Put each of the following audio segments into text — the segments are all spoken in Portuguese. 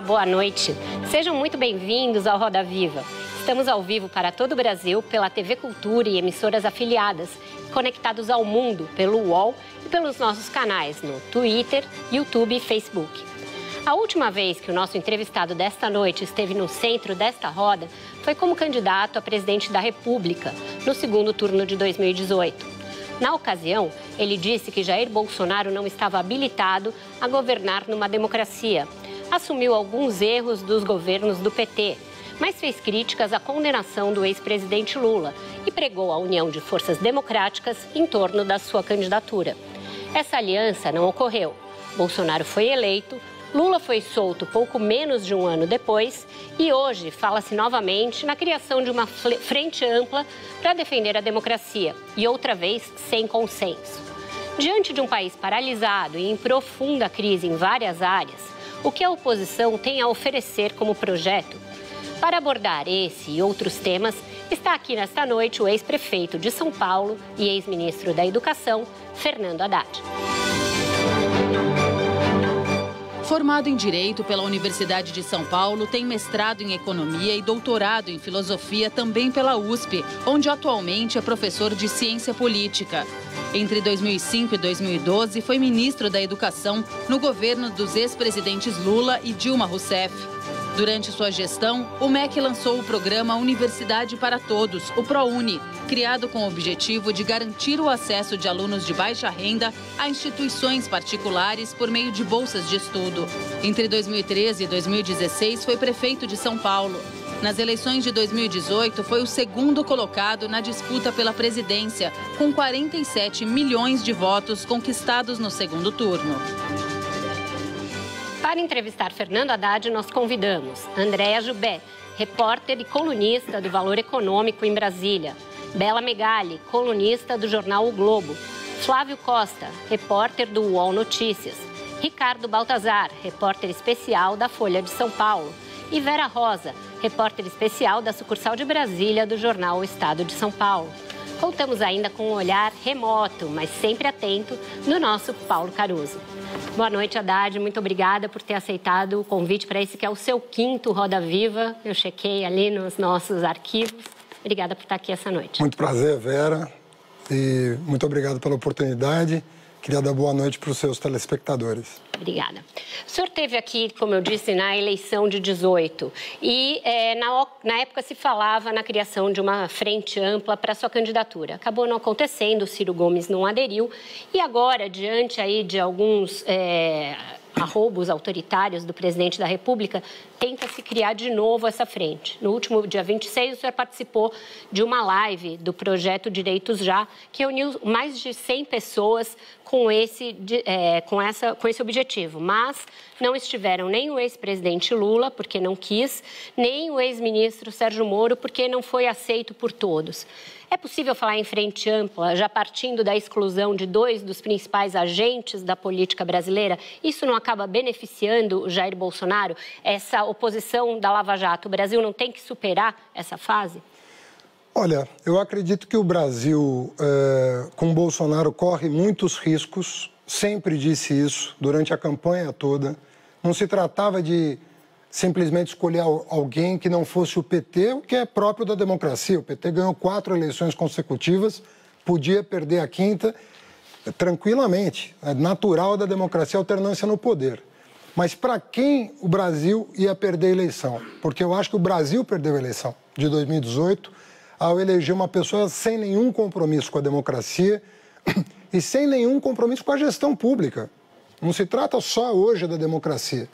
boa noite. Sejam muito bem-vindos ao Roda Viva. Estamos ao vivo para todo o Brasil pela TV Cultura e emissoras afiliadas, conectados ao mundo pelo UOL e pelos nossos canais no Twitter, YouTube e Facebook. A última vez que o nosso entrevistado desta noite esteve no centro desta roda foi como candidato a presidente da República, no segundo turno de 2018. Na ocasião, ele disse que Jair Bolsonaro não estava habilitado a governar numa democracia. Assumiu alguns erros dos governos do PT, mas fez críticas à condenação do ex-presidente Lula e pregou a união de forças democráticas em torno da sua candidatura. Essa aliança não ocorreu. Bolsonaro foi eleito, Lula foi solto pouco menos de um ano depois e hoje fala-se novamente na criação de uma frente ampla para defender a democracia e outra vez sem consenso. Diante de um país paralisado e em profunda crise em várias áreas, o que a oposição tem a oferecer como projeto? Para abordar esse e outros temas, está aqui nesta noite o ex-prefeito de São Paulo e ex-ministro da Educação, Fernando Haddad. Formado em Direito pela Universidade de São Paulo, tem mestrado em Economia e doutorado em Filosofia também pela USP, onde atualmente é professor de Ciência Política. Entre 2005 e 2012, foi ministro da Educação no governo dos ex-presidentes Lula e Dilma Rousseff. Durante sua gestão, o MEC lançou o programa Universidade para Todos, o ProUni, criado com o objetivo de garantir o acesso de alunos de baixa renda a instituições particulares por meio de bolsas de estudo. Entre 2013 e 2016, foi prefeito de São Paulo. Nas eleições de 2018, foi o segundo colocado na disputa pela presidência, com 47 milhões de votos conquistados no segundo turno. Para entrevistar Fernando Haddad, nós convidamos Andréa Jubé, repórter e colunista do Valor Econômico em Brasília, Bela Megali, colunista do jornal O Globo, Flávio Costa, repórter do UOL Notícias, Ricardo Baltazar, repórter especial da Folha de São Paulo, e Vera Rosa, repórter especial da sucursal de Brasília do jornal O Estado de São Paulo. Contamos ainda com um olhar remoto, mas sempre atento, do nosso Paulo Caruso. Boa noite, Haddad. Muito obrigada por ter aceitado o convite para esse que é o seu quinto Roda Viva. Eu chequei ali nos nossos arquivos. Obrigada por estar aqui essa noite. Muito prazer, Vera. E muito obrigado pela oportunidade. Queria dar boa noite para os seus telespectadores. Obrigada. O senhor esteve aqui, como eu disse, na eleição de 18 e na época se falava na criação de uma frente ampla para a sua candidatura. Acabou não acontecendo, o Ciro Gomes não aderiu e agora, diante aí de alguns arroubos autoritários do presidente da República, tenta-se criar de novo essa frente. No último dia 26, o senhor participou de uma live do projeto Direitos Já, que uniu mais de 100 pessoas com esse objetivo. Mas não estiveram nem o ex-presidente Lula, porque não quis, nem o ex-ministro Sérgio Moro, porque não foi aceito por todos. É possível falar em frente ampla, já partindo da exclusão de dois dos principais agentes da política brasileira? Isso não acaba beneficiando o Jair Bolsonaro? Essa oposição da Lava Jato, o Brasil não tem que superar essa fase? Olha, eu acredito que o Brasil, com Bolsonaro, corre muitos riscos. Sempre disse isso durante a campanha toda. Não se tratava de simplesmente escolher alguém que não fosse o PT, o que é próprio da democracia. O PT ganhou 4 eleições consecutivas, podia perder a 5ª tranquilamente. É natural da democracia a alternância no poder. Mas para quem o Brasil ia perder a eleição? Porque eu acho que o Brasil perdeu a eleição de 2018 ao eleger uma pessoa sem nenhum compromisso com a democracia e sem nenhum compromisso com a gestão pública. Não se trata só hoje da democracia.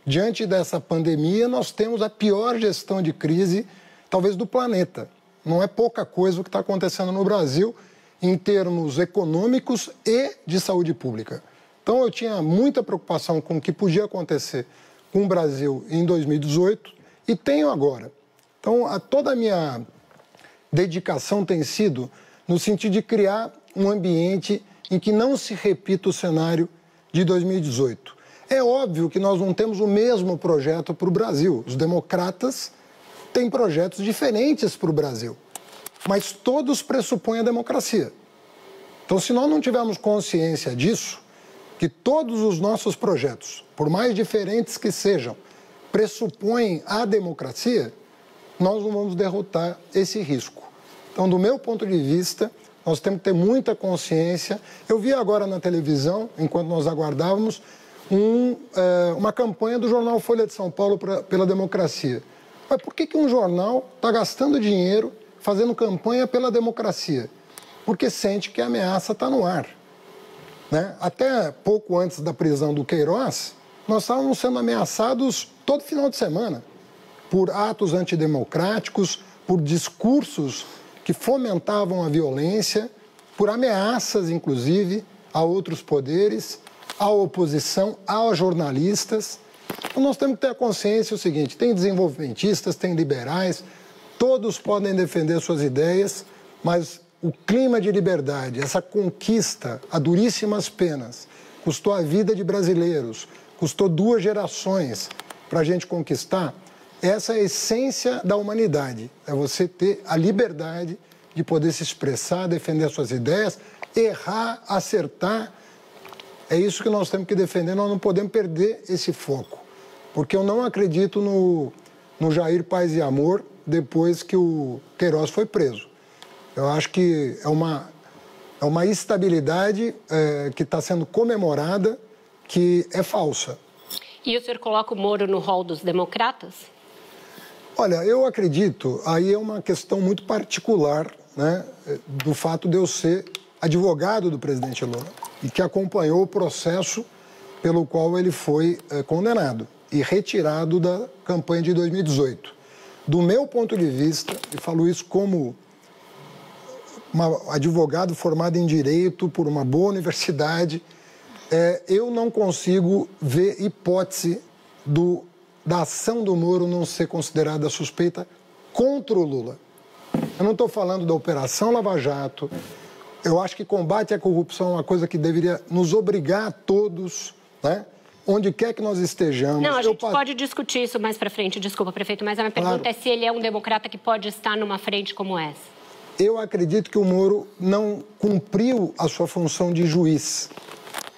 Diante dessa pandemia, nós temos a pior gestão de crise, talvez, do planeta. Não é pouca coisa o que está acontecendo no Brasil em termos econômicos e de saúde pública. Então, eu tinha muita preocupação com o que podia acontecer com o Brasil em 2018 e tenho agora. Então, toda a minha dedicação tem sido no sentido de criar um ambiente em que não se repita o cenário de 2018. É óbvio que nós não temos o mesmo projeto para o Brasil. Os democratas têm projetos diferentes para o Brasil, mas todos pressupõem a democracia. Então, se nós não tivermos consciência disso, que todos os nossos projetos, por mais diferentes que sejam, pressupõem a democracia, nós não vamos derrotar esse risco. Então, do meu ponto de vista, nós temos que ter muita consciência. Eu vi agora na televisão, enquanto nós aguardávamos, uma campanha do jornal Folha de São Paulo pela democracia. Mas por que um jornal está gastando dinheiro fazendo campanha pela democracia? Porque sente que a ameaça está no ar. Né? Até pouco antes da prisão do Queiroz, nós estávamos sendo ameaçados todo final de semana por atos antidemocráticos, por discursos que fomentavam a violência, por ameaças, inclusive, a outros poderes, à oposição, aos jornalistas. Então, nós temos que ter a consciência o seguinte: tem desenvolvimentistas, tem liberais, todos podem defender suas ideias, mas o clima de liberdade, essa conquista a duríssimas penas, custou a vida de brasileiros, custou 2 gerações para a gente conquistar. Essa é a essência da humanidade, é você ter a liberdade de poder se expressar, defender suas ideias, errar, acertar. É isso que nós temos que defender, nós não podemos perder esse foco. Porque eu não acredito no Jair Paz e Amor depois que o Queiroz foi preso. Eu acho que é uma estabilidade que está sendo comemorada, que é falsa. E o senhor coloca o Moro no rol dos democratas? Olha, eu acredito, aí é uma questão muito particular, né, do fato de eu ser advogado do presidente Lula e que acompanhou o processo pelo qual ele foi condenado e retirado da campanha de 2018. Do meu ponto de vista, e falo isso como um advogado formado em Direito por uma boa universidade, eu não consigo ver hipótese da ação do Moro não ser considerada suspeita contra o Lula. Eu não estou falando da Operação Lava Jato. Eu acho que combate à corrupção é uma coisa que deveria nos obrigar a todos, né? Onde quer que nós estejamos. Não, a gente pode discutir isso mais para frente, desculpa, prefeito, mas a minha pergunta é se ele é um democrata que pode estar numa frente como essa. Eu acredito que o Moro não cumpriu a sua função de juiz.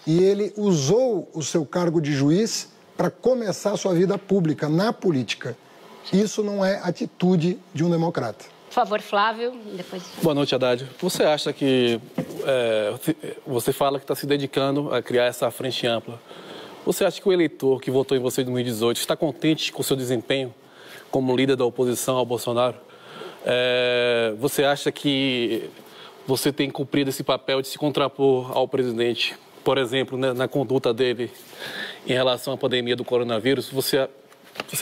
E ele usou o seu cargo de juiz para começar a sua vida pública, na política. Isso não é atitude de um democrata. Por favor, Flávio, depois... Boa noite, Haddad. Você acha que... você fala que está se dedicando a criar essa frente ampla. Você acha que o eleitor que votou em você em 2018 está contente com o seu desempenho como líder da oposição ao Bolsonaro? Você acha que você tem cumprido esse papel de se contrapor ao presidente, por exemplo, né, na conduta dele em relação à pandemia do coronavírus? Você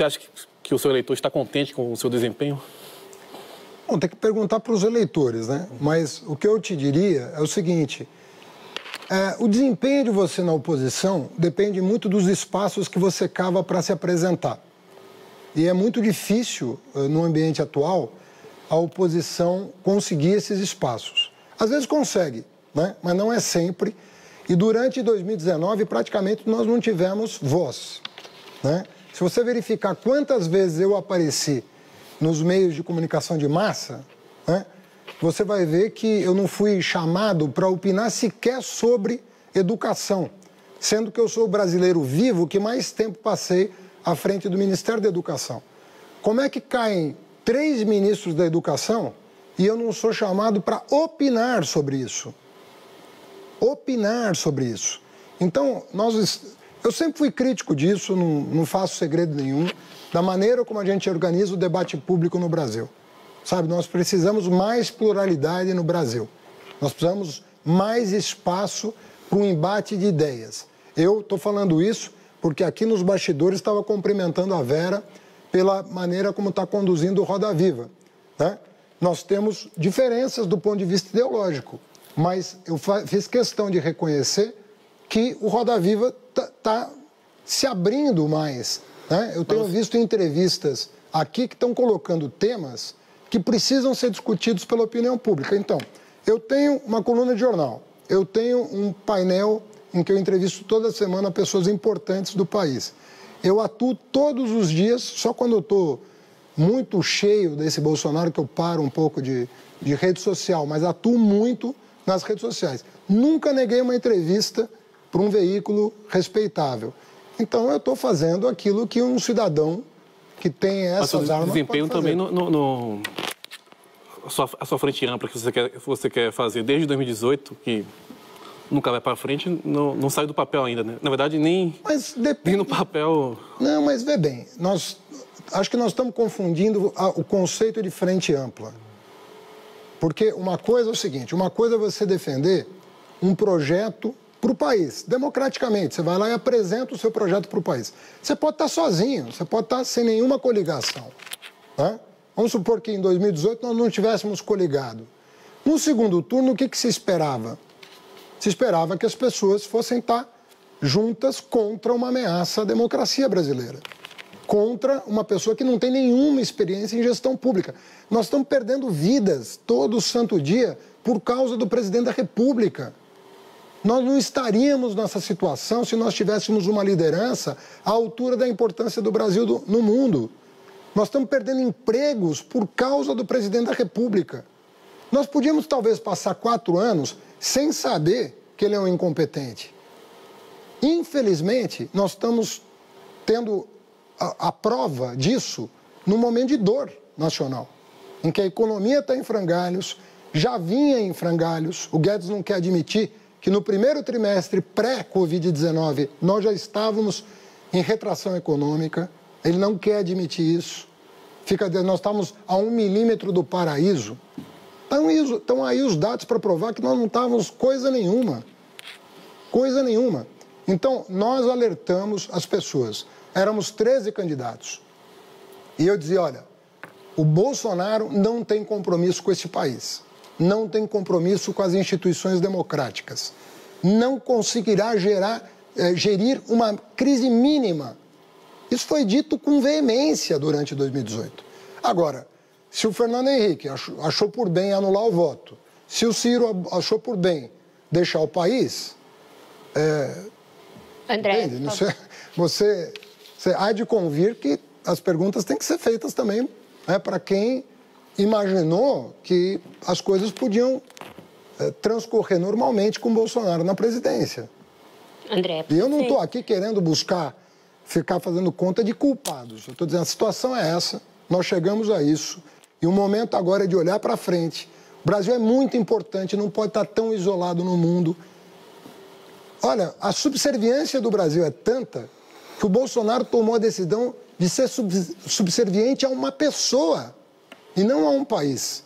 acha que o seu eleitor está contente com o seu desempenho? Bom, tem que perguntar para os eleitores, né? Mas o que eu te diria é o seguinte: o desempenho de você na oposição depende muito dos espaços que você cava para se apresentar. E é muito difícil, no ambiente atual, a oposição conseguir esses espaços. Às vezes consegue, né? Mas não é sempre. E durante 2019, praticamente, nós não tivemos voz, né? Se você verificar quantas vezes eu apareci nos meios de comunicação de massa, né, você vai ver que eu não fui chamado para opinar sequer sobre educação, sendo que eu sou o brasileiro vivo que mais tempo passei à frente do Ministério da Educação. Como é que caem 3 ministros da Educação e eu não sou chamado para opinar sobre isso? Opinar sobre isso. Então, eu sempre fui crítico disso, não faço segredo nenhum, da maneira como a gente organiza o debate público no Brasil. Sabe, nós precisamos mais pluralidade no Brasil. Nós precisamos mais espaço para um embate de ideias. Eu estou falando isso porque aqui nos bastidores estava cumprimentando a Vera pela maneira como está conduzindo o Roda Viva, né? Nós temos diferenças do ponto de vista ideológico, mas eu fiz questão de reconhecer que o Roda Viva está se abrindo mais, né? Eu tenho visto entrevistas aqui que estão colocando temas que precisam ser discutidos pela opinião pública. Então, eu tenho uma coluna de jornal, eu tenho um painel em que eu entrevisto toda semana pessoas importantes do país. Eu atuo todos os dias, só quando eu estou muito cheio desse Bolsonaro que eu paro um pouco de rede social, mas atuo muito nas redes sociais. Nunca neguei uma entrevista para um veículo respeitável. Então, eu estou fazendo aquilo que um cidadão que tem essas armas... desempenho também a sua frente ampla que você quer fazer desde 2018, que nunca vai para frente, não sai do papel ainda, né? Na verdade, nem no papel... Não, mas vê bem, acho que nós estamos confundindo o conceito de frente ampla. Porque uma coisa é o seguinte, uma coisa é você defender um projeto para o país, democraticamente. Você vai lá e apresenta o seu projeto para o país. Você pode estar sozinho, você pode estar sem nenhuma coligação, né? Vamos supor que em 2018 nós não tivéssemos coligado. No segundo turno, o que se esperava? Se esperava que as pessoas fossem estar juntas contra uma ameaça à democracia brasileira. Contra uma pessoa que não tem nenhuma experiência em gestão pública. Nós estamos perdendo vidas todo santo dia por causa do presidente da República. Nós não estaríamos nessa situação se nós tivéssemos uma liderança à altura da importância do Brasil no mundo. Nós estamos perdendo empregos por causa do presidente da República. Nós podíamos talvez passar 4 anos sem saber que ele é um incompetente. Infelizmente, nós estamos tendo a prova disso num momento de dor nacional, em que a economia está em frangalhos, já vinha em frangalhos. O Guedes não quer admitir que no primeiro trimestre pré-Covid-19 nós já estávamos em retração econômica. Ele não quer admitir isso. Nós estamos a 1 milímetro do paraíso. Estão aí os dados para provar que nós não estávamos coisa nenhuma. Coisa nenhuma. Então, nós alertamos as pessoas. Éramos 13 candidatos. E eu dizia, olha, o Bolsonaro não tem compromisso com esse país. Não tem compromisso com as instituições democráticas. Não conseguirá gerir uma crise mínima. Isso foi dito com veemência durante 2018. Agora, se o Fernando Henrique achou por bem anular o voto, se o Ciro achou por bem deixar o país... André, você há de convir que as perguntas têm que ser feitas também, né, para quem imaginou que as coisas podiam transcorrer normalmente com o Bolsonaro na presidência. André, e eu não estou aqui querendo ficar fazendo conta de culpados. Eu estou dizendo, a situação é essa, nós chegamos a isso, e o momento agora é de olhar para frente. O Brasil é muito importante, não pode estar tão isolado no mundo. Olha, a subserviência do Brasil é tanta que o Bolsonaro tomou a decisão de ser subserviente a uma pessoa e não a um país.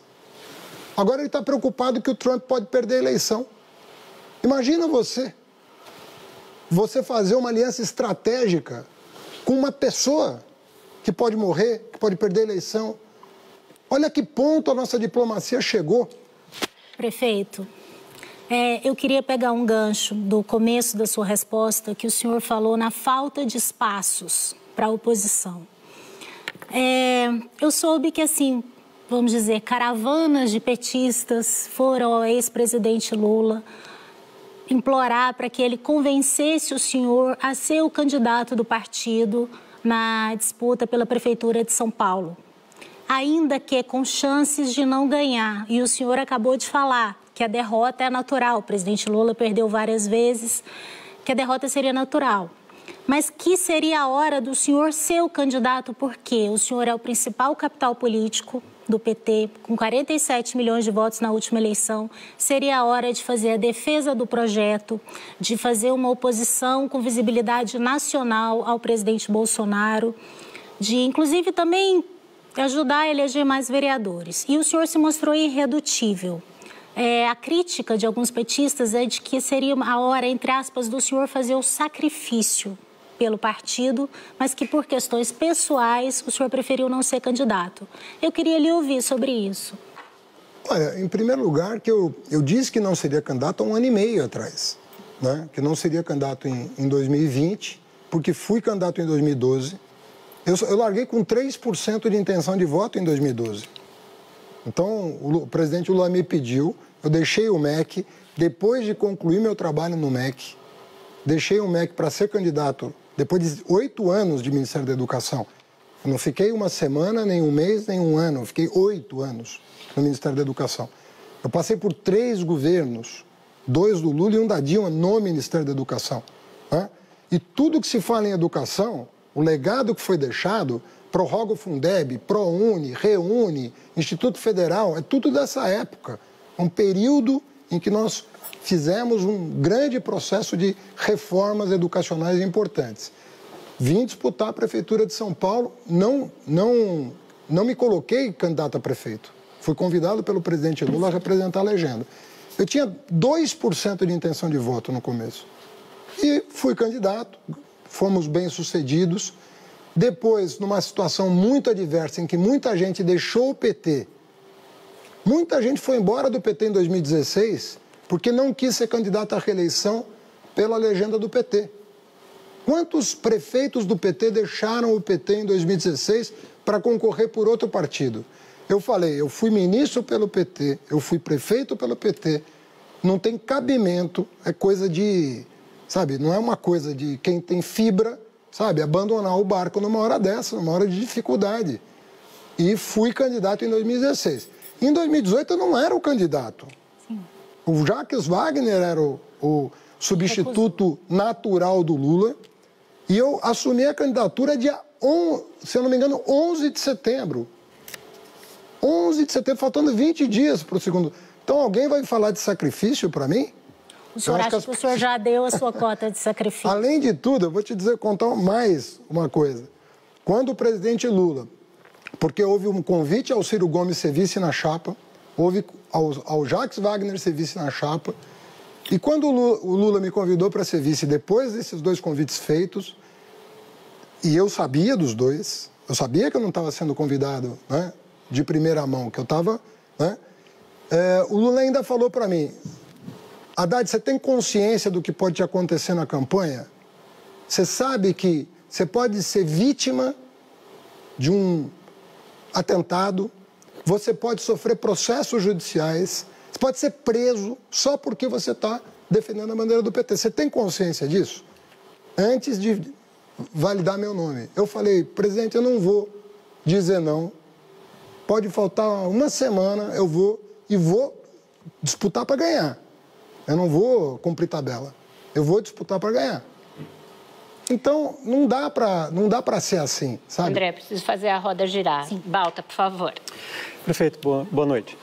Agora ele está preocupado que o Trump pode perder a eleição. Imagina você fazer uma aliança estratégica com uma pessoa que pode morrer, que pode perder a eleição. Olha a que ponto a nossa diplomacia chegou. Prefeito, eu queria pegar um gancho do começo da sua resposta, que o senhor falou na falta de espaços para a oposição. Eu soube que, assim, vamos dizer, caravanas de petistas foram ao ex-presidente Lula implorar para que ele convencesse o senhor a ser o candidato do partido na disputa pela Prefeitura de São Paulo, ainda que com chances de não ganhar. E o senhor acabou de falar que a derrota é natural. O presidente Lula perdeu várias vezes, que a derrota seria natural. Mas que seria a hora do senhor ser o candidato, porque o senhor é o principal capital político do PT, com 47 milhões de votos na última eleição. Seria a hora de fazer a defesa do projeto, de fazer uma oposição com visibilidade nacional ao presidente Bolsonaro, de, inclusive, também ajudar a eleger mais vereadores. E o senhor se mostrou irredutível. A crítica de alguns petistas é de que seria a hora, entre aspas, do senhor fazer o sacrifício pelo partido, mas que por questões pessoais o senhor preferiu não ser candidato. Eu queria lhe ouvir sobre isso. Olha, em primeiro lugar, que eu disse que não seria candidato há 1 ano e meio atrás, né? Que não seria candidato em 2020, porque fui candidato em 2012. Eu larguei com 3% de intenção de voto em 2012. Então, o presidente Lula me pediu, eu deixei o MEC, depois de concluir meu trabalho no MEC, deixei o MEC para ser candidato, depois de 8 anos de Ministério da Educação. Eu não fiquei 1 semana, nem 1 mês, nem 1 ano, eu fiquei 8 anos no Ministério da Educação. Eu passei por 3 governos, 2 do Lula e 1 da Dilma no Ministério da Educação, né? E tudo que se fala em educação, o legado que foi deixado, prorroga o Fundeb, ProUni, Reúne, Instituto Federal, é tudo dessa época. Um período em que nós fizemos um grande processo de reformas educacionais importantes. Vim disputar a Prefeitura de São Paulo, não me coloquei candidato a prefeito. Fui convidado pelo presidente Lula a representar a legenda. Eu tinha 2% de intenção de voto no começo. E fui candidato, fomos bem-sucedidos. Depois, numa situação muito adversa, em que muita gente deixou o PT, muita gente foi embora do PT em 2016, porque não quis ser candidato à reeleição pela legenda do PT. Quantos prefeitos do PT deixaram o PT em 2016 para concorrer por outro partido? Eu falei, eu fui ministro pelo PT, eu fui prefeito pelo PT, não tem cabimento, é coisa de, sabe, não é uma coisa de quem tem fibra, sabe, abandonar o barco numa hora dessa, numa hora de dificuldade. E fui candidato em 2016. Em 2018 eu não era o candidato. Sim. O Jacques Wagner era o substituto natural do Lula e eu assumi a candidatura dia 11, se eu não me engano, 11 de setembro. 11 de setembro, faltando 20 dias para o segundo. Então, alguém vai falar de sacrifício para mim? O senhor acha que o senhor já deu a sua cota de sacrifício? Além de tudo, eu vou te contar mais uma coisa. Quando o presidente Lula, porque houve um convite ao Ciro Gomes ser vice na chapa, houve ao Jacques Wagner ser vice na chapa, e quando o Lula me convidou para ser vice, depois desses dois convites feitos, e eu sabia dos dois, eu sabia que eu não estava sendo convidado, né, de primeira mão, que eu estava, né, o Lula ainda falou para mim, Haddad, você tem consciência do que pode te acontecer na campanha? Você sabe que você pode ser vítima de um atentado, você pode sofrer processos judiciais, você pode ser preso só porque você está defendendo a bandeira do PT. Você tem consciência disso? Antes de validar meu nome. Eu falei, presidente, eu não vou dizer não. Pode faltar uma semana, eu vou disputar para ganhar. Eu não vou cumprir tabela. Eu vou disputar para ganhar. Então, não dá para ser assim, sabe? André, preciso fazer a roda girar. Sim. Balta, por favor. Prefeito, boa noite.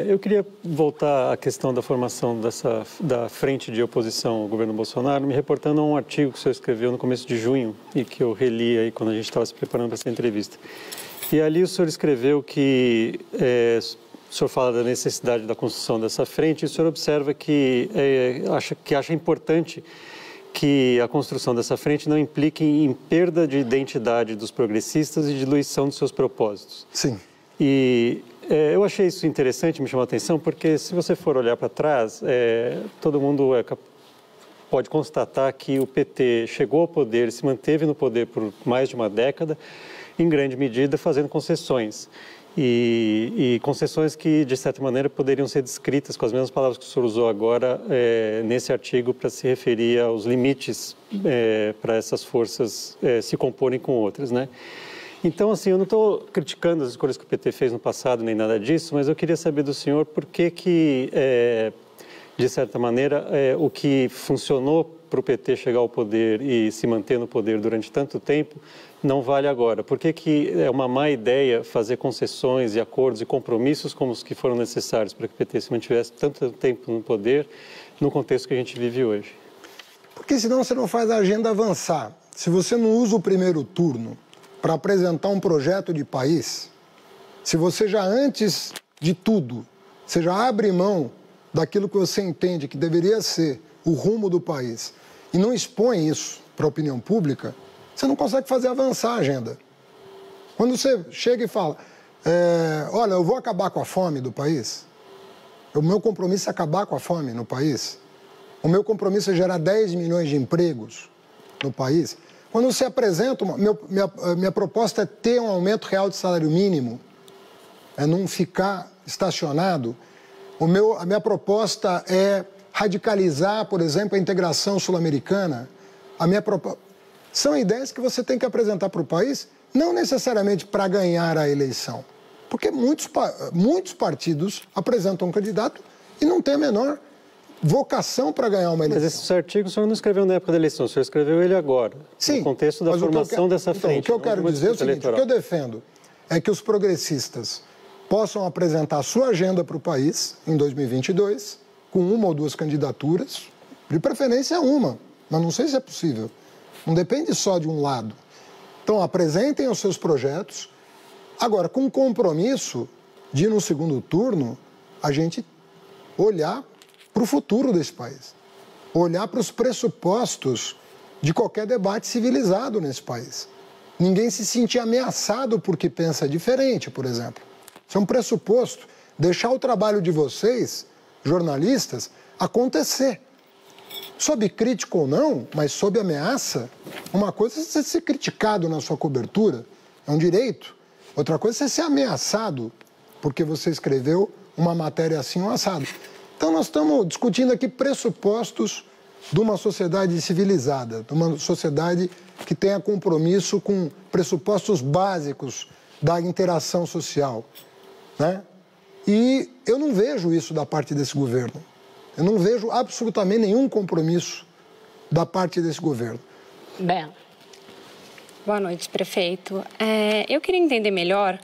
Eu queria voltar à questão da formação da frente de oposição ao governo Bolsonaro, me reportando a um artigo que o senhor escreveu no começo de junho e que eu reli aí quando a gente estava se preparando para essa entrevista. E ali o senhor escreveu que o senhor fala da necessidade da construção dessa frente e o senhor observa que acha importante que a construção dessa frente não implique em perda de identidade dos progressistas e diluição dos seus propósitos. Sim. E eu achei isso interessante, me chamou a atenção, porque se você for olhar para trás, todo mundo pode constatar que o PT chegou ao poder, se manteve no poder por mais de uma década, em grande medida fazendo concessões. E concessões que, de certa maneira, poderiam ser descritas com as mesmas palavras que o senhor usou agora nesse artigo para se referir aos limites para essas forças se comporem com outras, né? Então, assim, eu não estou criticando as escolhas que o PT fez no passado, nem nada disso, mas eu queria saber do senhor por que de certa maneira, o que funcionou para o PT chegar ao poder e se manter no poder durante tanto tempo não vale agora. Por que é uma má ideia fazer concessões e acordos e compromissos como os que foram necessários para que o PT se mantivesse tanto tempo no poder no contexto que a gente vive hoje? Porque senão você não faz a agenda avançar. Se você não usa o primeiro turno para apresentar um projeto de país, se você já antes de tudo, você já abre mão daquilo que você entende que deveria ser o rumo do país e não expõe isso para a opinião pública, você não consegue fazer avançar a agenda. Quando você chega e fala, olha, eu vou acabar com a fome do país, o meu compromisso é acabar com a fome no país, o meu compromisso é gerar 10 milhões de empregos no país. Quando você apresenta, minha proposta é ter um aumento real de salário mínimo, é não ficar estacionado. A minha proposta é radicalizar, por exemplo, a integração sul-americana. São ideias que você tem que apresentar para o país, não necessariamente para ganhar a eleição. Porque muitos partidos apresentam um candidato e não tem a menor vocação para ganhar uma eleição. Mas esse artigo o senhor não escreveu na época da eleição, o senhor escreveu ele agora. Sim. No contexto da formação dessa frente. O que eu quero dizer é o seguinte, o que eu defendo é que os progressistas possam apresentar sua agenda para o país em 2022, com uma ou duas candidaturas, de preferência uma, mas não sei se é possível. Não depende só de um lado. Então, apresentem os seus projetos. Agora, com o compromisso de, no segundo turno, a gente olhar para o futuro desse país. Olhar para os pressupostos de qualquer debate civilizado nesse país. Ninguém se sentir ameaçado porque pensa diferente, por exemplo. Isso é um pressuposto. Deixar o trabalho de vocês, jornalistas, acontecer. Sob crítica ou não, mas sob ameaça, uma coisa é você ser criticado na sua cobertura, é um direito. Outra coisa é você ser ameaçado porque você escreveu uma matéria assim ou assado. Então nós estamos discutindo aqui pressupostos de uma sociedade civilizada, de uma sociedade que tenha compromisso com pressupostos básicos da interação social, né? E eu não vejo isso da parte desse governo. Eu não vejo absolutamente nenhum compromisso da parte desse governo. Bela. Boa noite, prefeito. Eu queria entender melhor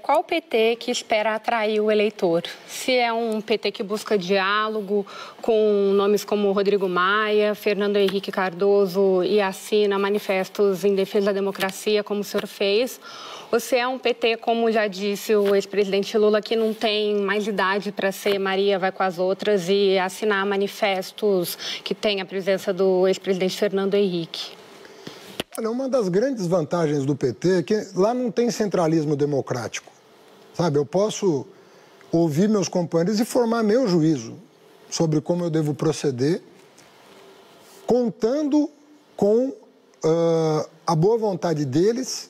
qual o PT que espera atrair o eleitor. Se é um PT que busca diálogo com nomes como Rodrigo Maia, Fernando Henrique Cardoso e assina manifestos em defesa da democracia, como o senhor fez, ou se é um PT, como já disse o ex-presidente Lula, que não tem mais idade para ser Maria vai com as outras e assinar manifestos que tem a presença do ex-presidente Fernando Henrique. Olha, uma das grandes vantagens do PT é que lá não tem centralismo democrático, sabe? Eu posso ouvir meus companheiros e formar meu juízo sobre como eu devo proceder, contando com a boa vontade deles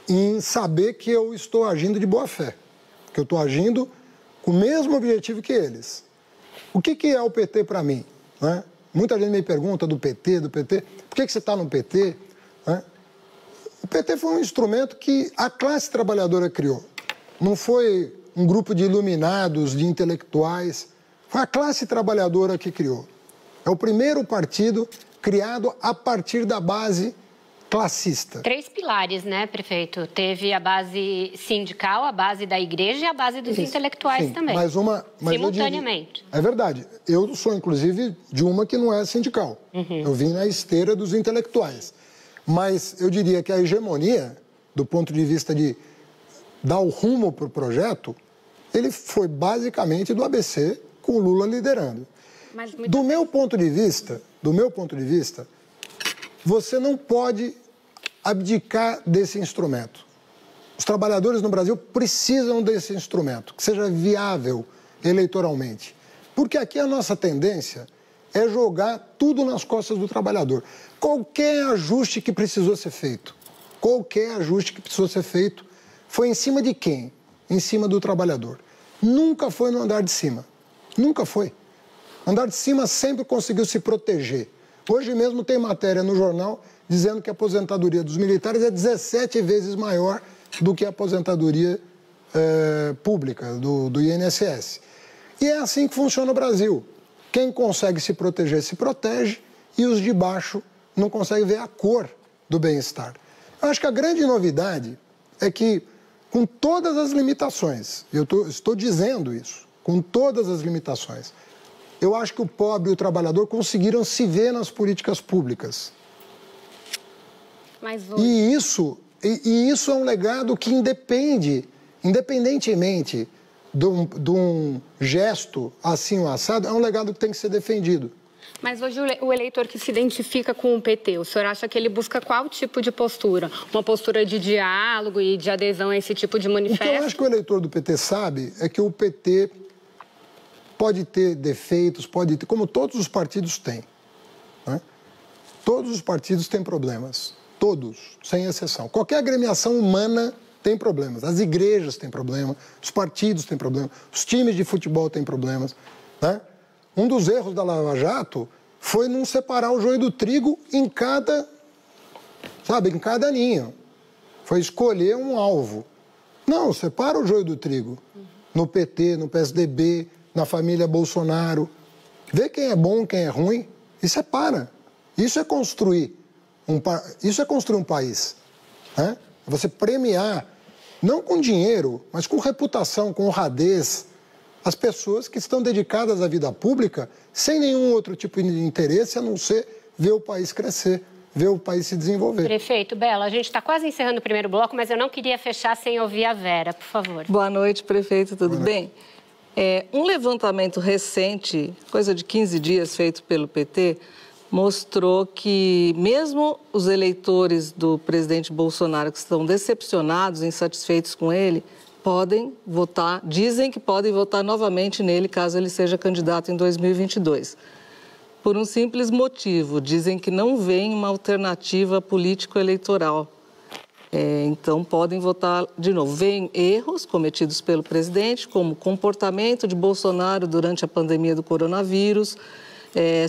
em saber que eu estou agindo de boa fé, que eu estou agindo com o mesmo objetivo que eles. O que é o PT para mim, né? Muita gente me pergunta do PT, por que você está no PT? O PT foi um instrumento que a classe trabalhadora criou. Não foi um grupo de iluminados, de intelectuais. Foi a classe trabalhadora que criou. É o primeiro partido criado a partir da base classista. 3 pilares, né, prefeito? Teve a base sindical, a base da igreja e a base dos intelectuais também. Mas simultaneamente. É verdade. Eu sou, inclusive, de uma que não é sindical. Eu vim na esteira dos intelectuais. Mas eu diria que a hegemonia, do ponto de vista de dar o rumo para o projeto, ele foi basicamente do ABC, com o Lula liderando. Do meu ponto de vista, você não pode abdicar desse instrumento. Os trabalhadores no Brasil precisam desse instrumento, que seja viável eleitoralmente. Porque aqui a nossa tendência é jogar tudo nas costas do trabalhador. Qualquer ajuste que precisou ser feito, foi em cima de quem? Em cima do trabalhador. Nunca foi no andar de cima. Nunca foi. O andar de cima sempre conseguiu se proteger. Hoje mesmo tem matéria no jornal dizendo que a aposentadoria dos militares é 17 vezes maior do que a aposentadoria pública, do INSS. E é assim que funciona o Brasil. Quem consegue se proteger, se protege, e os de baixo não conseguem ver a cor do bem-estar. Eu acho que a grande novidade é que, com todas as limitações, eu estou dizendo isso, com todas as limitações, eu acho que o pobre e o trabalhador conseguiram se ver nas políticas públicas. Mas hoje... E isso é um legado que independentemente de um gesto assim ou assado, é um legado que tem que ser defendido. Mas hoje o eleitor que se identifica com o PT, o senhor acha que ele busca qual tipo de postura? Uma postura de diálogo e de adesão a esse tipo de manifesto? O que eu acho que o eleitor do PT sabe é que o PT pode ter defeitos, pode ter, como todos os partidos têm, né? Todos os partidos têm problemas, todos, sem exceção. Qualquer agremiação humana tem problemas, as igrejas têm problemas, os partidos têm problemas, os times de futebol têm problemas, né? Um dos erros da Lava Jato foi não separar o joio do trigo em cada ninho. Foi escolher um alvo. Não, separa o joio do trigo. No PT, no PSDB, na família Bolsonaro. vê quem é bom, quem é ruim e separa. Isso é construir um país. Né? Você premiar, não com dinheiro, mas com reputação, com honradez, as pessoas que estão dedicadas à vida pública sem nenhum outro tipo de interesse a não ser ver o país crescer, ver o país se desenvolver. Prefeito, Bela, a gente está quase encerrando o primeiro bloco, mas eu não queria fechar sem ouvir a Vera, por favor. Boa noite, prefeito, tudo bem? Um levantamento recente, coisa de 15 dias, feito pelo PT, mostrou que mesmo os eleitores do presidente Bolsonaro que estão decepcionados, insatisfeitos com ele, podem votar, dizem que podem votar novamente nele caso ele seja candidato em 2022. Por um simples motivo, dizem que não vem uma alternativa político-eleitoral. Então, podem votar de novo. Vêm erros cometidos pelo presidente, como o comportamento de Bolsonaro durante a pandemia do coronavírus,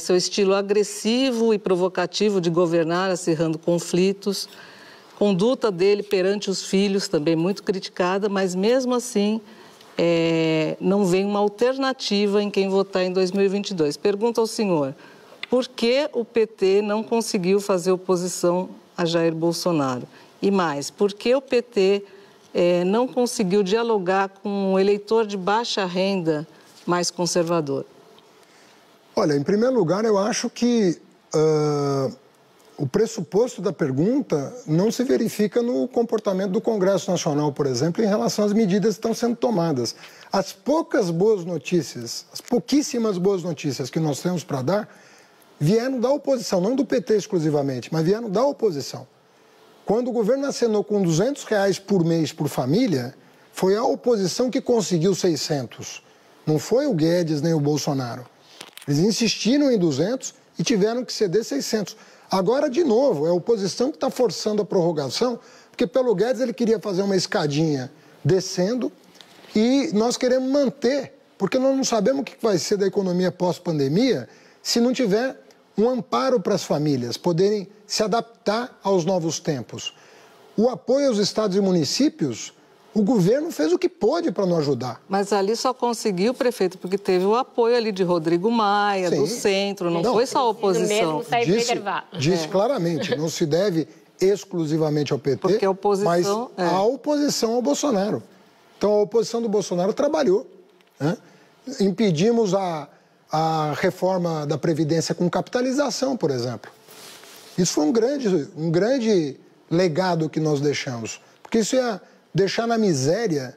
seu estilo agressivo e provocativo de governar, acirrando conflitos, conduta dele perante os filhos, também muito criticada, mas mesmo assim não vem uma alternativa em quem votar em 2022. Pergunto ao senhor, por que o PT não conseguiu fazer oposição a Jair Bolsonaro? E mais, por que o PT não conseguiu dialogar com um eleitor de baixa renda mais conservador? Olha, em primeiro lugar, eu acho que o pressuposto da pergunta não se verifica no comportamento do Congresso Nacional, por exemplo, em relação às medidas que estão sendo tomadas. As poucas boas notícias, as pouquíssimas boas notícias que nós temos para dar, vieram da oposição, não do PT exclusivamente, mas vieram da oposição. Quando o governo acenou com R$200 por mês por família, foi a oposição que conseguiu 600. Não foi o Guedes nem o Bolsonaro. Eles insistiram em 200 e tiveram que ceder 600. Agora, de novo, é a oposição que está forçando a prorrogação, porque pelo Guedes ele queria fazer uma escadinha descendo e nós queremos manter, porque nós não sabemos o que vai ser da economia pós-pandemia se não tiver um amparo para as famílias poderem se adaptar aos novos tempos. O apoio aos estados e municípios, o governo fez o que pôde para não ajudar. Mas ali só conseguiu, prefeito, porque teve o apoio ali de Rodrigo Maia, do centro, não foi só a oposição. Disse claramente, não se deve exclusivamente ao PT, porque a oposição, mas a oposição ao Bolsonaro. Então, a oposição do Bolsonaro trabalhou. Né? Impedimos a reforma da Previdência com capitalização, por exemplo. Isso foi um grande legado que nós deixamos, porque isso ia deixar na miséria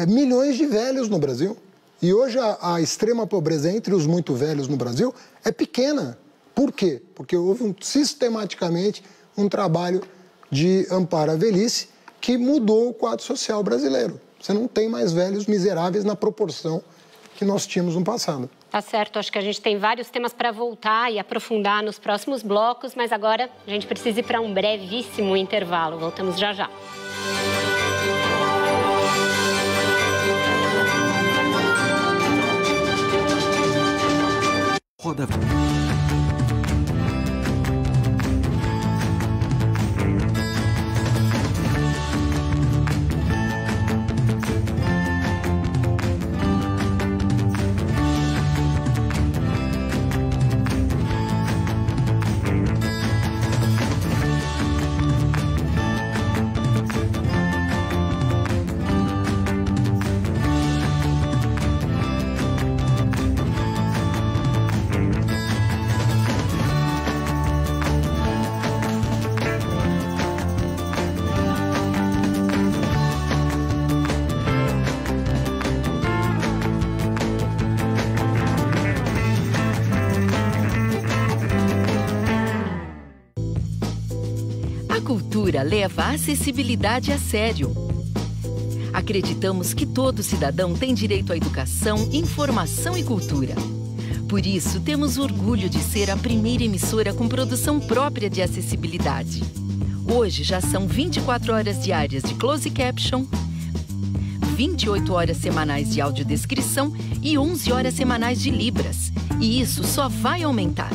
milhões de velhos no Brasil. E hoje a extrema pobreza entre os muito velhos no Brasil é pequena. Por quê? Porque houve sistematicamente um trabalho de amparo à velhice que mudou o quadro social brasileiro. Você não tem mais velhos miseráveis na proporção que nós tínhamos no passado. Tá certo, acho que a gente tem vários temas para voltar e aprofundar nos próximos blocos, mas agora a gente precisa ir para um brevíssimo intervalo. Voltamos já já. Roda. Leva a acessibilidade a sério. Acreditamos que todo cidadão tem direito à educação, informação e cultura. Por isso, temos orgulho de ser a primeira emissora com produção própria de acessibilidade. Hoje já são 24 horas diárias de closed caption, 28 horas semanais de audiodescrição e 11 horas semanais de Libras. E isso só vai aumentar.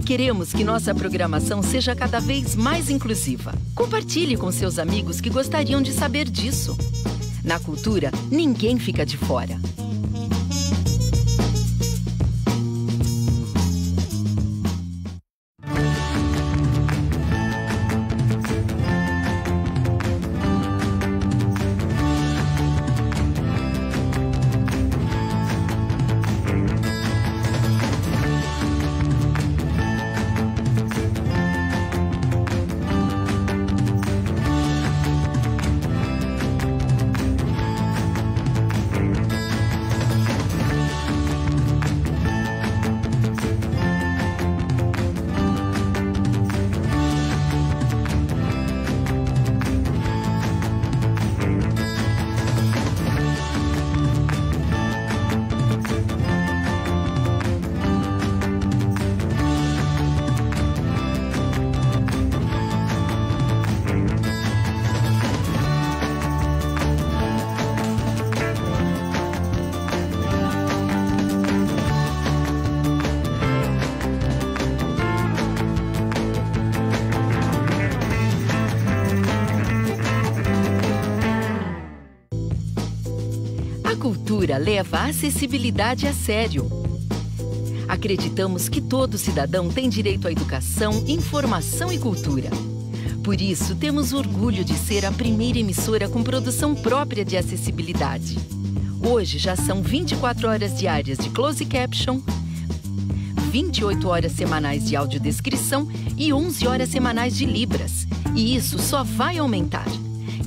Queremos que nossa programação seja cada vez mais inclusiva. Compartilhe com seus amigos que gostariam de saber disso. Na cultura, ninguém fica de fora. cultura leva a acessibilidade a sério. Acreditamos que todo cidadão tem direito à educação, informação e cultura. Por isso, temos orgulho de ser a primeira emissora com produção própria de acessibilidade. Hoje já são 24 horas diárias de closed caption, 28 horas semanais de audiodescrição e 11 horas semanais de Libras. E isso só vai aumentar.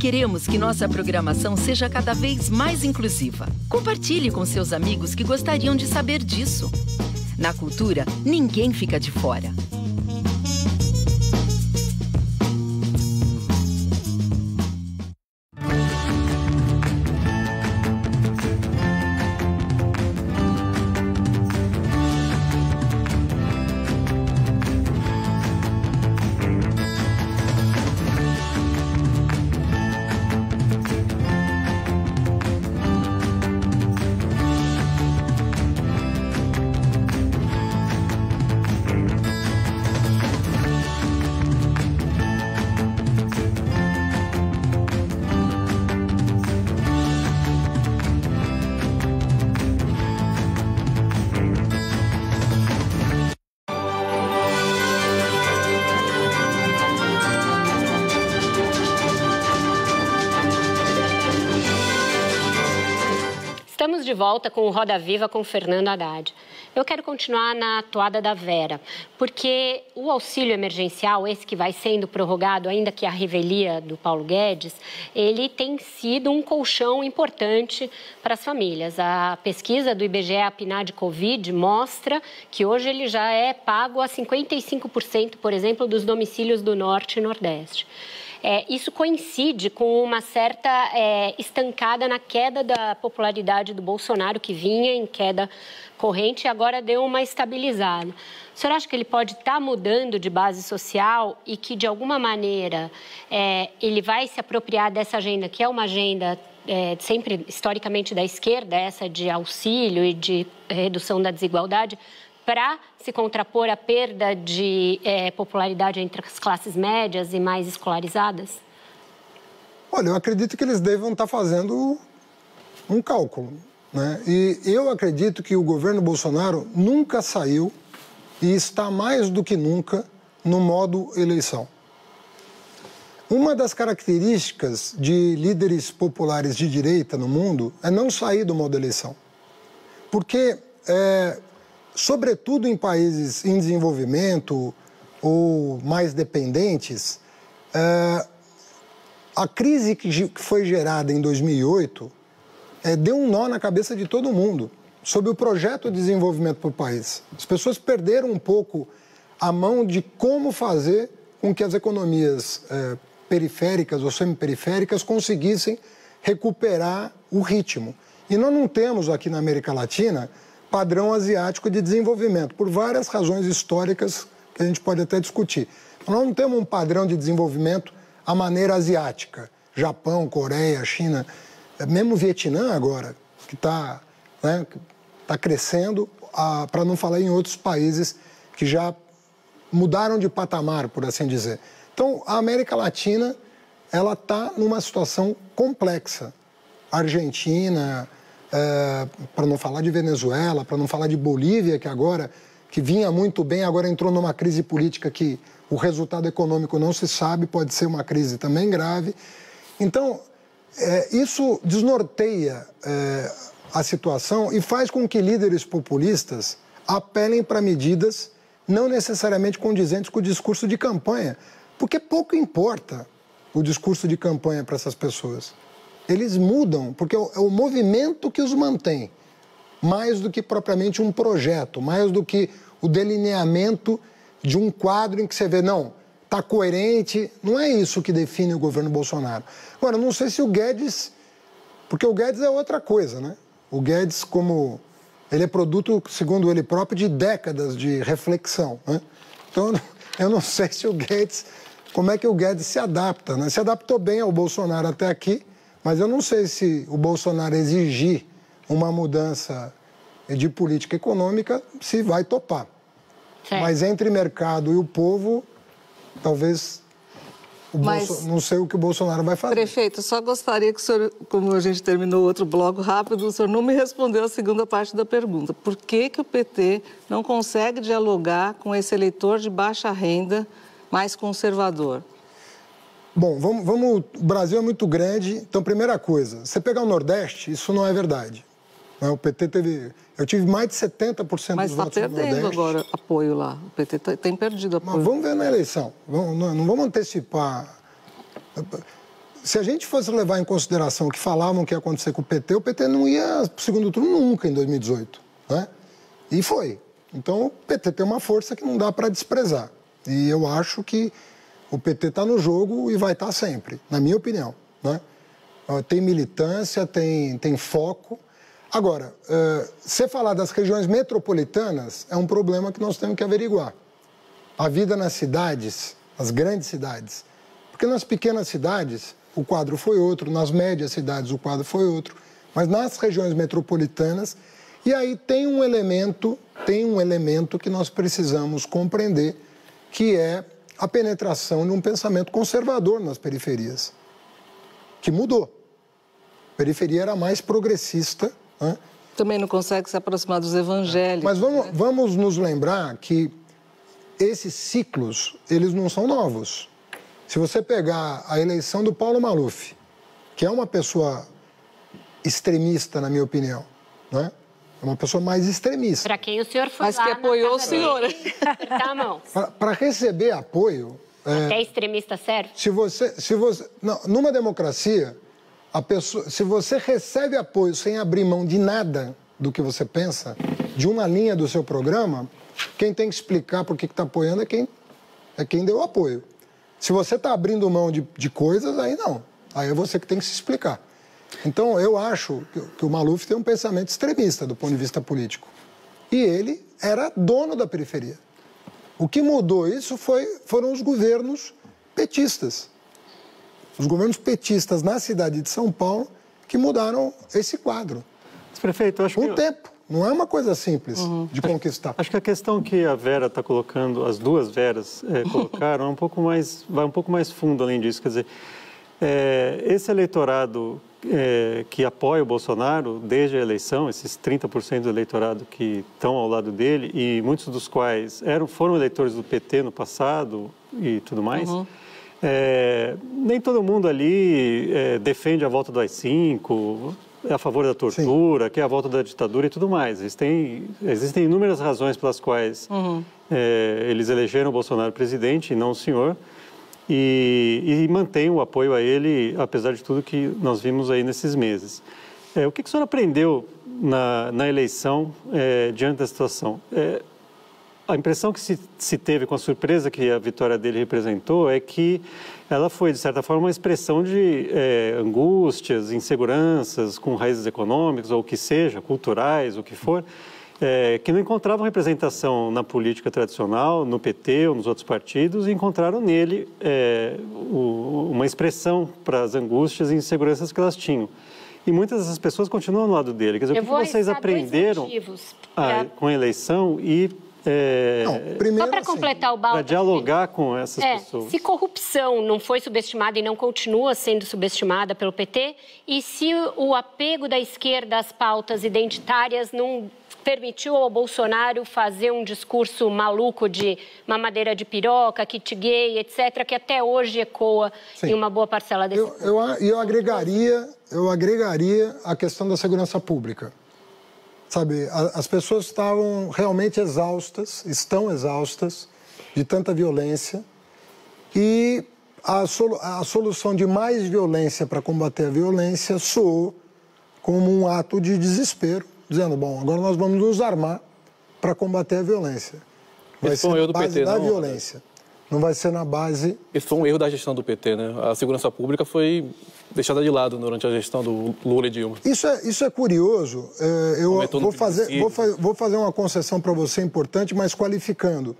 Queremos que nossa programação seja cada vez mais inclusiva. Compartilhe com seus amigos que gostariam de saber disso. Na cultura, ninguém fica de fora. Estamos de volta com o Roda Viva com o Fernando Haddad. Eu quero continuar na toada da Vera, porque o auxílio emergencial, esse que vai sendo prorrogado, ainda que a revelia do Paulo Guedes, ele tem sido um colchão importante para as famílias. A pesquisa do IBGE, a PNAD Covid, mostra que hoje ele já é pago a 55%, por exemplo, dos domicílios do Norte e Nordeste. Isso coincide com uma certa estancada na queda da popularidade do Bolsonaro, que vinha em queda corrente e agora deu uma estabilizada. O senhor acha que ele pode estar mudando de base social e que, de alguma maneira, ele vai se apropriar dessa agenda, que é uma agenda sempre historicamente da esquerda, essa de auxílio e de redução da desigualdade, para se contrapor à perda de popularidade entre as classes médias e mais escolarizadas? Olha, eu acredito que eles devam estar fazendo um cálculo, né? E eu acredito que o governo Bolsonaro nunca saiu e está mais do que nunca no modo eleição. Uma das características de líderes populares de direita no mundo é não sair do modo eleição. Porque sobretudo em países em desenvolvimento ou mais dependentes, a crise que foi gerada em 2008 deu um nó na cabeça de todo mundo sobre o projeto de desenvolvimento para o país. As pessoas perderam um pouco a mão de como fazer com que as economias periféricas ou semiperiféricas conseguissem recuperar o ritmo. E nós não temos aqui na América Latina padrão asiático de desenvolvimento, por várias razões históricas que a gente pode até discutir. Nós não temos um padrão de desenvolvimento à maneira asiática. Japão, Coreia, China, mesmo o Vietnã agora, que está crescendo, para não falar em outros países que já mudaram de patamar, por assim dizer. Então, a América Latina, ela está numa situação complexa. Argentina, para não falar de Venezuela, para não falar de Bolívia, que vinha muito bem, agora entrou numa crise política que o resultado econômico não se sabe, pode ser uma crise também grave. Então, isso desnorteia a situação e faz com que líderes populistas apelem para medidas não necessariamente condizentes com o discurso de campanha, porque pouco importa o discurso de campanha para essas pessoas. Eles mudam, porque é o movimento que os mantém, mais do que propriamente um projeto, mais do que o delineamento de um quadro em que você vê, não, está coerente, não é isso que define o governo Bolsonaro. Agora, não sei se o Guedes, porque o Guedes é outra coisa, né? O Guedes, como ele é produto, segundo ele próprio, de décadas de reflexão, né? Então, eu não sei se o Guedes, como é que o Guedes se adapta, né? Se adaptou bem ao Bolsonaro até aqui, mas eu não sei se o Bolsonaro exigir uma mudança de política econômica, se vai topar. Certo. Mas entre mercado e o povo, talvez não sei o que o Bolsonaro vai fazer. Prefeito, só gostaria que o senhor, como a gente terminou outro bloco rápido, o senhor não me respondeu a segunda parte da pergunta. Por que o PT não consegue dialogar com esse eleitor de baixa renda mais conservador? Bom, o Brasil é muito grande, então, primeira coisa, você pegar o Nordeste, isso não é verdade. O PT eu tive mais de 70% dos votos no Nordeste. Mas está perdendo agora apoio lá, o PT tem perdido apoio. Mas vamos ver na eleição, não vamos antecipar. Se a gente fosse levar em consideração o que falavam que ia acontecer com o PT não ia para o segundo turno nunca em 2018, né? E foi. Então, o PT tem uma força que não dá para desprezar. E eu acho que o PT está no jogo e vai estar sempre, na minha opinião, né? Tem militância, tem foco. Agora, você falar das regiões metropolitanas é um problema que nós temos que averiguar. A vida nas cidades, nas grandes cidades. Porque nas pequenas cidades o quadro foi outro, nas médias cidades o quadro foi outro, mas nas regiões metropolitanas, e aí tem um elemento que nós precisamos compreender, que é a penetração de um pensamento conservador nas periferias, que mudou. A periferia era mais progressista, né? Também não consegue se aproximar dos evangélicos. Mas vamos nos lembrar que esses ciclos, eles não são novos. Se você pegar a eleição do Paulo Maluf, que é uma pessoa extremista, na minha opinião, né? É uma pessoa mais extremista. Para quem o senhor foi mas lá que apoiou o senhor. Apertar a mão. Para receber apoio... Até extremista serve? Numa democracia, se você recebe apoio sem abrir mão de nada do que você pensa, de uma linha do seu programa, quem tem que explicar por que está apoiando é quem deu apoio. Se você está abrindo mão de coisas, aí não. Aí é você que tem que se explicar. Então, eu acho que o Maluf tem um pensamento extremista do ponto de vista político. E ele era dono da periferia. O que mudou isso foram os governos petistas. Os governos petistas na cidade de São Paulo que mudaram esse quadro. Prefeito, acho que... Com o tempo. Não é uma coisa simples de conquistar. Acho que a questão que a Vera está colocando, as duas Veras colocaram, vai um pouco mais fundo além disso. Quer dizer, esse eleitorado que apoia o Bolsonaro desde a eleição, esses 30% do eleitorado que estão ao lado dele, e muitos dos quais foram eleitores do PT no passado e tudo mais, nem todo mundo ali defende a volta do AI-5, é a favor da tortura, que é a volta da ditadura e tudo mais. Existem inúmeras razões pelas quais eles elegeram o Bolsonaro presidente e não o senhor, e mantêm o apoio a ele, apesar de tudo que nós vimos aí nesses meses. O que o senhor aprendeu na eleição diante da situação? A impressão que se teve com a surpresa que a vitória dele representou é que ela foi, de certa forma, uma expressão de angústias, inseguranças com raízes econômicas, ou o que seja, culturais, o que for, que não encontravam representação na política tradicional, no PT ou nos outros partidos, e encontraram nele uma expressão para as angústias e inseguranças que elas tinham. E muitas dessas pessoas continuam ao lado dele. Quer dizer, o que vocês aprenderam com a eleição e... Só para completar o balde. Para dialogar com essas pessoas. Se corrupção não foi subestimada e não continua sendo subestimada pelo PT, e se o apego da esquerda às pautas identitárias não permitiu ao Bolsonaro fazer um discurso maluco de mamadeira de piroca, kit gay, etc., que até hoje ecoa em uma boa parcela desse povo. Eu agregaria a questão da segurança pública. Sabe, as pessoas estavam realmente estão exaustas de tanta violência, e a solução de mais violência para combater a violência soou como um ato de desespero, dizendo, bom, agora nós vamos nos armar para combater a violência. Vai ser na base da violência, não vai ser na base... Esse foi um erro da gestão do PT, né? A segurança pública foi deixada de lado durante a gestão do Lula e Dilma. Isso é curioso. Eu vou fazer uma concessão para você importante, mas qualificando.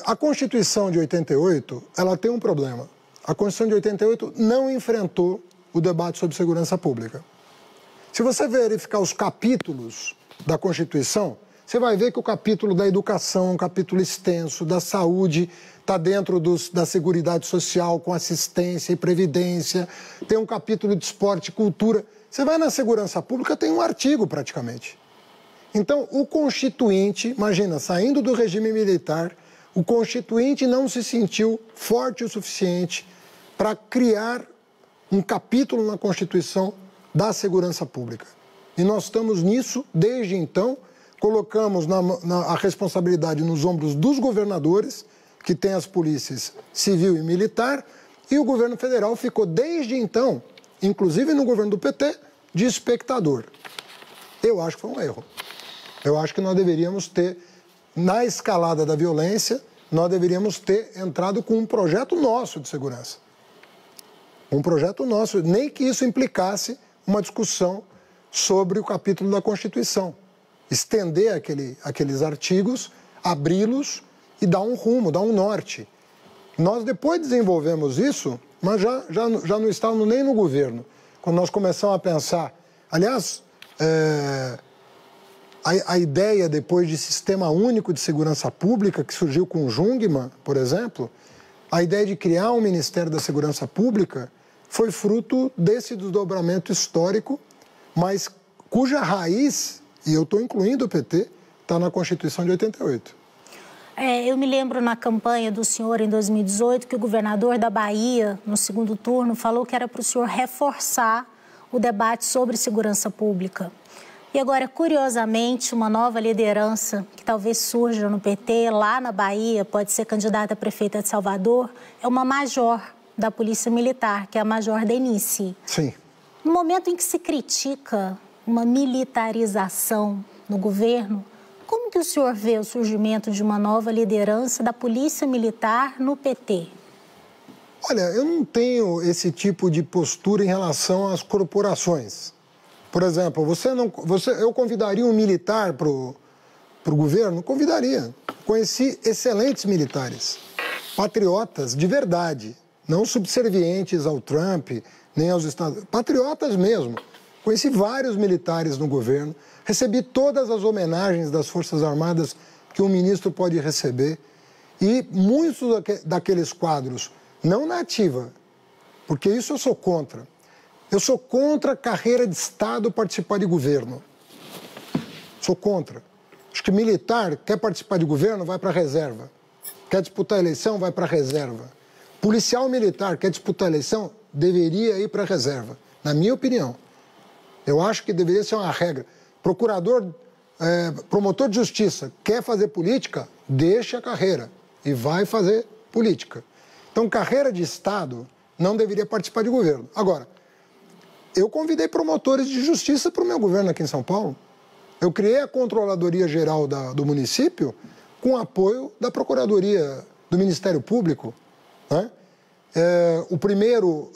A Constituição de 88, ela tem um problema. A Constituição de 88 não enfrentou o debate sobre segurança pública. Se você verificar os capítulos da Constituição, você vai ver que o capítulo da educação é um capítulo extenso, da saúde está dentro da Seguridade Social, com assistência e previdência, tem um capítulo de esporte e cultura. Você vai na segurança pública, tem um artigo praticamente. Então, o Constituinte, imagina, saindo do regime militar, o Constituinte não se sentiu forte o suficiente para criar um capítulo na Constituição da segurança pública. E nós estamos nisso desde então, colocamos a responsabilidade nos ombros dos governadores, que tem as polícias civil e militar, e o governo federal ficou desde então, inclusive no governo do PT, de espectador. Eu acho que foi um erro. Eu acho que nós deveríamos ter, na escalada da violência, nós deveríamos ter entrado com um projeto nosso de segurança. Um projeto nosso, nem que isso implicasse uma discussão sobre o capítulo da Constituição. Estender aqueles artigos, abri-los e dar um rumo, dar um norte. Nós depois desenvolvemos isso, mas já não estávamos nem no governo. Quando nós começamos a pensar, aliás, a ideia depois de Sistema Único de Segurança Pública, que surgiu com o Jungmann, por exemplo, a ideia de criar um Ministério da Segurança Pública foi fruto desse desdobramento histórico, mas cuja raiz, e eu estou incluindo o PT, está na Constituição de 88. Eu me lembro na campanha do senhor em 2018 que o governador da Bahia, no segundo turno, falou que era para o senhor reforçar o debate sobre segurança pública. E agora, curiosamente, uma nova liderança que talvez surja no PT, lá na Bahia, pode ser candidata a prefeita de Salvador, é uma major da Polícia Militar, que é a Major Denise. Sim. No momento em que se critica uma militarização no governo, como que o senhor vê o surgimento de uma nova liderança da Polícia Militar no PT? Olha, eu não tenho esse tipo de postura em relação às corporações. Por exemplo, eu convidaria um militar para o governo? Convidaria. Conheci excelentes militares, patriotas de verdade, não subservientes ao Trump, nem aos Estados Unidos, patriotas mesmo. Conheci vários militares no governo, recebi todas as homenagens das Forças Armadas que um ministro pode receber e muitos daqueles quadros, não na ativa, porque isso eu sou contra. Eu sou contra a carreira de Estado participar de governo. Sou contra. Acho que militar quer participar de governo, vai para a reserva. Quer disputar a eleição, vai para a reserva. Policial militar quer disputar a eleição, deveria ir para a reserva, na minha opinião. Eu acho que deveria ser uma regra. Promotor de justiça quer fazer política, deixa a carreira e vai fazer política. Então, carreira de Estado não deveria participar de governo. Agora, eu convidei promotores de justiça para o meu governo aqui em São Paulo. Eu criei a Controladoria Geral do município com apoio da Procuradoria do Ministério Público, né? O primeiro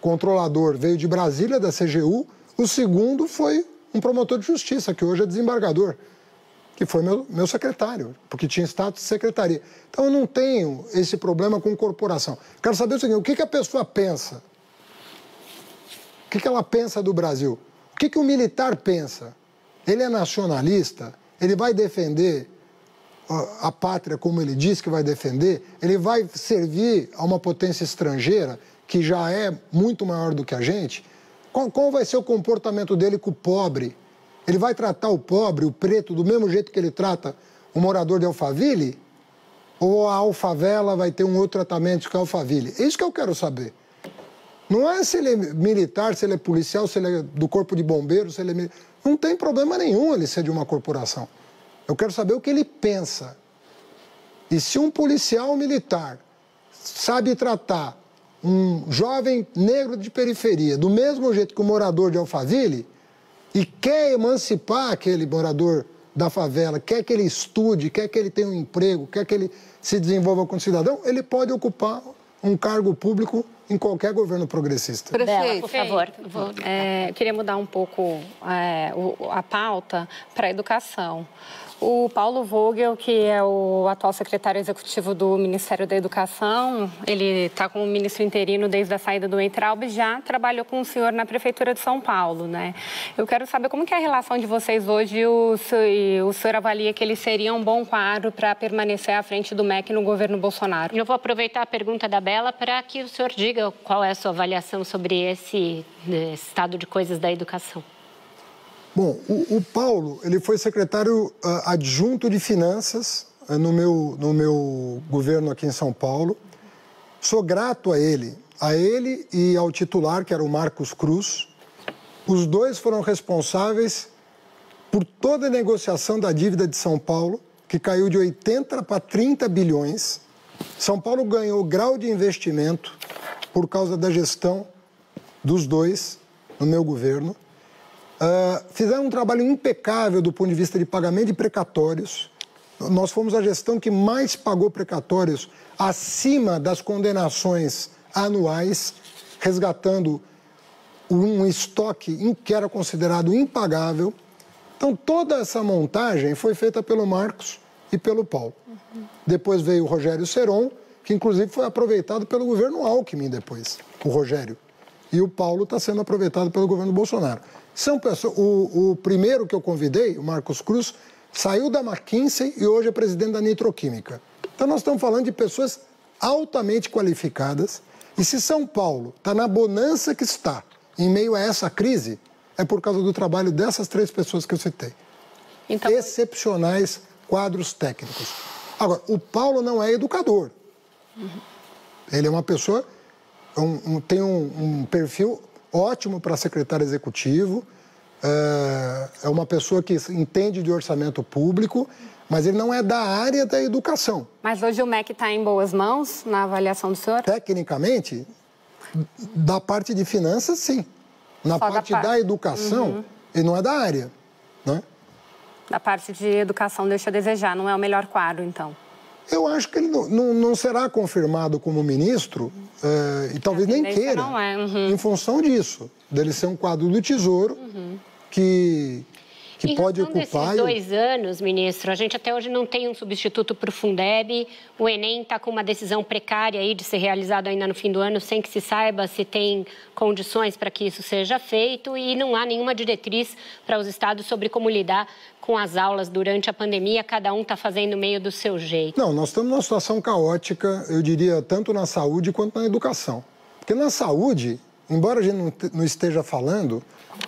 controlador veio de Brasília, da CGU, o segundo foi um promotor de justiça, que hoje é desembargador, que foi meu secretário, porque tinha status de secretaria. Então, eu não tenho esse problema com corporação. Quero saber o seguinte, o que a pessoa pensa? O que ela pensa do Brasil? O que o militar pensa? Ele é nacionalista? Ele vai defender a pátria como ele diz que vai defender? Ele vai servir a uma potência estrangeira que já é muito maior do que a gente? Qual vai ser o comportamento dele com o pobre? Ele vai tratar o pobre, o preto, do mesmo jeito que ele trata o morador de Alphaville? Ou a Alfavela vai ter um outro tratamento que a Alphaville? É isso que eu quero saber. Não é se ele é militar, se ele é policial, se ele é do corpo de bombeiros, se ele é... Não tem problema nenhum ele ser de uma corporação. Eu quero saber o que ele pensa. E se um policial militar sabe tratar um jovem negro de periferia do mesmo jeito que o morador de Alphaville e quer emancipar aquele morador da favela, quer que ele estude, quer que ele tenha um emprego, quer que ele se desenvolva como cidadão, ele pode ocupar um cargo público em qualquer governo progressista. Prefeito, por favor. Eu queria mudar um pouco a pauta para a educação. O Paulo Vogel, que é o atual secretário executivo do Ministério da Educação, ele está como ministro interino desde a saída do Weintraub, já trabalhou com o senhor na Prefeitura de São Paulo, né? Eu quero saber como que é a relação de vocês hoje e o senhor avalia que ele seria um bom quadro para permanecer à frente do MEC no governo Bolsonaro. Eu vou aproveitar a pergunta da Bela para que o senhor diga qual é a sua avaliação sobre esse estado de coisas da educação. Bom, o Paulo, ele foi secretário adjunto de Finanças no meu governo aqui em São Paulo. Sou grato a ele e ao titular, que era o Marcos Cruz. Os dois foram responsáveis por toda a negociação da dívida de São Paulo, que caiu de 80 para 30 bilhões. São Paulo ganhou grau de investimento por causa da gestão dos dois no meu governo. Fizeram um trabalho impecável do ponto de vista de pagamento de precatórios. Nós fomos a gestão que mais pagou precatórios acima das condenações anuais, resgatando um estoque que era considerado impagável. Então, toda essa montagem foi feita pelo Marcos e pelo Paulo. Depois veio o Rogério Seron, que inclusive foi aproveitado pelo governo Alckmin depois, o Rogério. E o Paulo está sendo aproveitado pelo governo Bolsonaro. São pessoas, o primeiro que eu convidei, o Marcos Cruz, saiu da McKinsey e hoje é presidente da Nitroquímica. Então nós estamos falando de pessoas altamente qualificadas. E se São Paulo está na bonança que está em meio a essa crise, é por causa do trabalho dessas três pessoas que eu citei. Então... Excepcionais quadros técnicos. Agora, o Paulo não é educador. Ele é uma pessoa, tem um perfil ótimo para secretário executivo, é uma pessoa que entende de orçamento público, mas ele não é da área da educação. Mas hoje o MEC está em boas mãos na avaliação do senhor? Tecnicamente, da parte de finanças, sim. Na parte da educação, ele não é da área, né? Da parte de educação deixa a desejar, não é o melhor quadro, então? Eu acho que ele não será confirmado como ministro, e talvez nem queira, em função disso, dele ser um quadro do Tesouro que pode ocupar... Em 2 anos, ministro, a gente até hoje não tem um substituto para o Fundeb, o Enem está com uma decisão precária aí de ser realizado ainda no fim do ano, sem que se saiba se tem condições para que isso seja feito, e não há nenhuma diretriz para os estados sobre como lidar com as aulas durante a pandemia, cada um está fazendo meio do seu jeito. Não, nós estamos numa situação caótica, eu diria, tanto na saúde quanto na educação. Porque na saúde, embora a gente não esteja falando,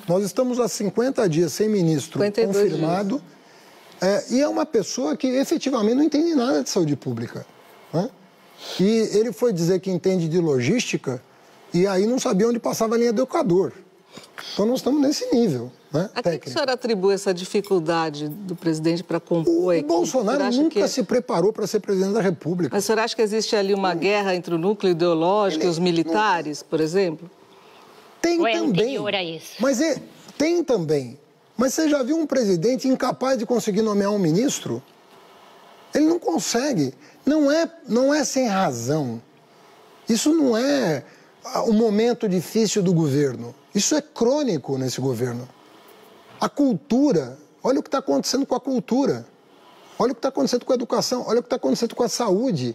nós estamos há 50 dias sem ministro confirmado, e é uma pessoa que efetivamente não entende nada de saúde pública, né? E ele foi dizer que entende de logística, e aí não sabia onde passava a linha do educador. Então nós estamos nesse nível, né? A que o senhor atribui essa dificuldade do presidente para compor a equipe? O Bolsonaro nunca se preparou para ser presidente da República. Mas o senhor acha que existe ali uma guerra entre o núcleo ideológico e os militares, por exemplo? Tem Ou é também. anterior a isso? Mas tem também. Mas você já viu um presidente incapaz de conseguir nomear um ministro? Ele não consegue. Não é sem razão. Isso não é um momento difícil do governo. Isso é crônico nesse governo. A cultura, olha o que está acontecendo com a cultura. Olha o que está acontecendo com a educação. Olha o que está acontecendo com a saúde.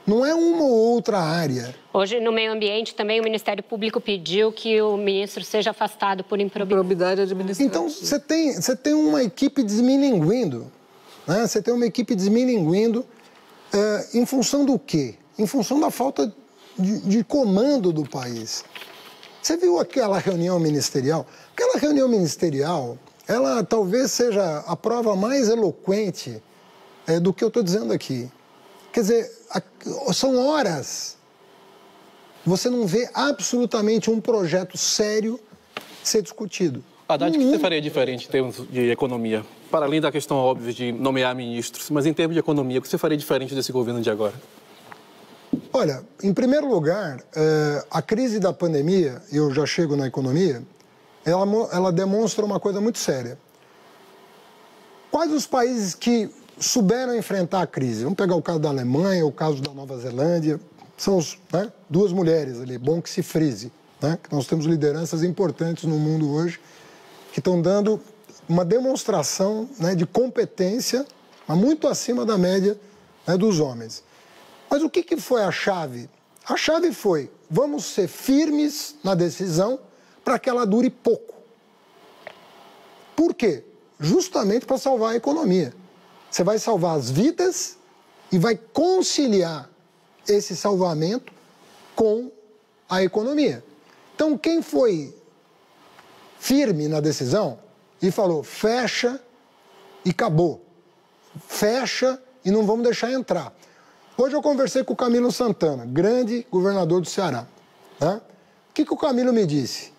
Não é uma ou outra área. Hoje, no meio ambiente, também o Ministério Público pediu que o ministro seja afastado por improbidade. Improbidade administrativa. Então, você tem uma equipe desmilinguindo, né? Você tem uma equipe desmilinguindo em função do quê? Em função da falta de comando do país. Você viu aquela reunião ministerial? Aquela reunião ministerial, ela talvez seja a prova mais eloquente do que eu estou dizendo aqui. Quer dizer, são horas. Você não vê absolutamente um projeto sério ser discutido. Haddad, o que você faria diferente em termos de economia? Para além da questão óbvia de nomear ministros, mas em termos de economia, o que você faria diferente desse governo de agora? Olha, em primeiro lugar, a crise da pandemia, e eu já chego na economia, ela demonstra uma coisa muito séria. Quais os países que souberam enfrentar a crise? Vamos pegar o caso da Alemanha, o caso da Nova Zelândia. São duas mulheres ali, bom que se frise, né? Que nós temos lideranças importantes no mundo hoje que estão dando uma demonstração, né, de competência mas muito acima da média, né, dos homens. Mas o que foi a chave? A chave foi, vamos ser firmes na decisão para que ela dure pouco. Por quê? Justamente para salvar a economia. Você vai salvar as vidas e vai conciliar esse salvamento com a economia. Então, quem foi firme na decisão e falou, fecha e acabou. Fecha e não vamos deixar entrar. Hoje eu conversei com o Camilo Santana, grande governador do Ceará. Né? O que o Camilo me disse?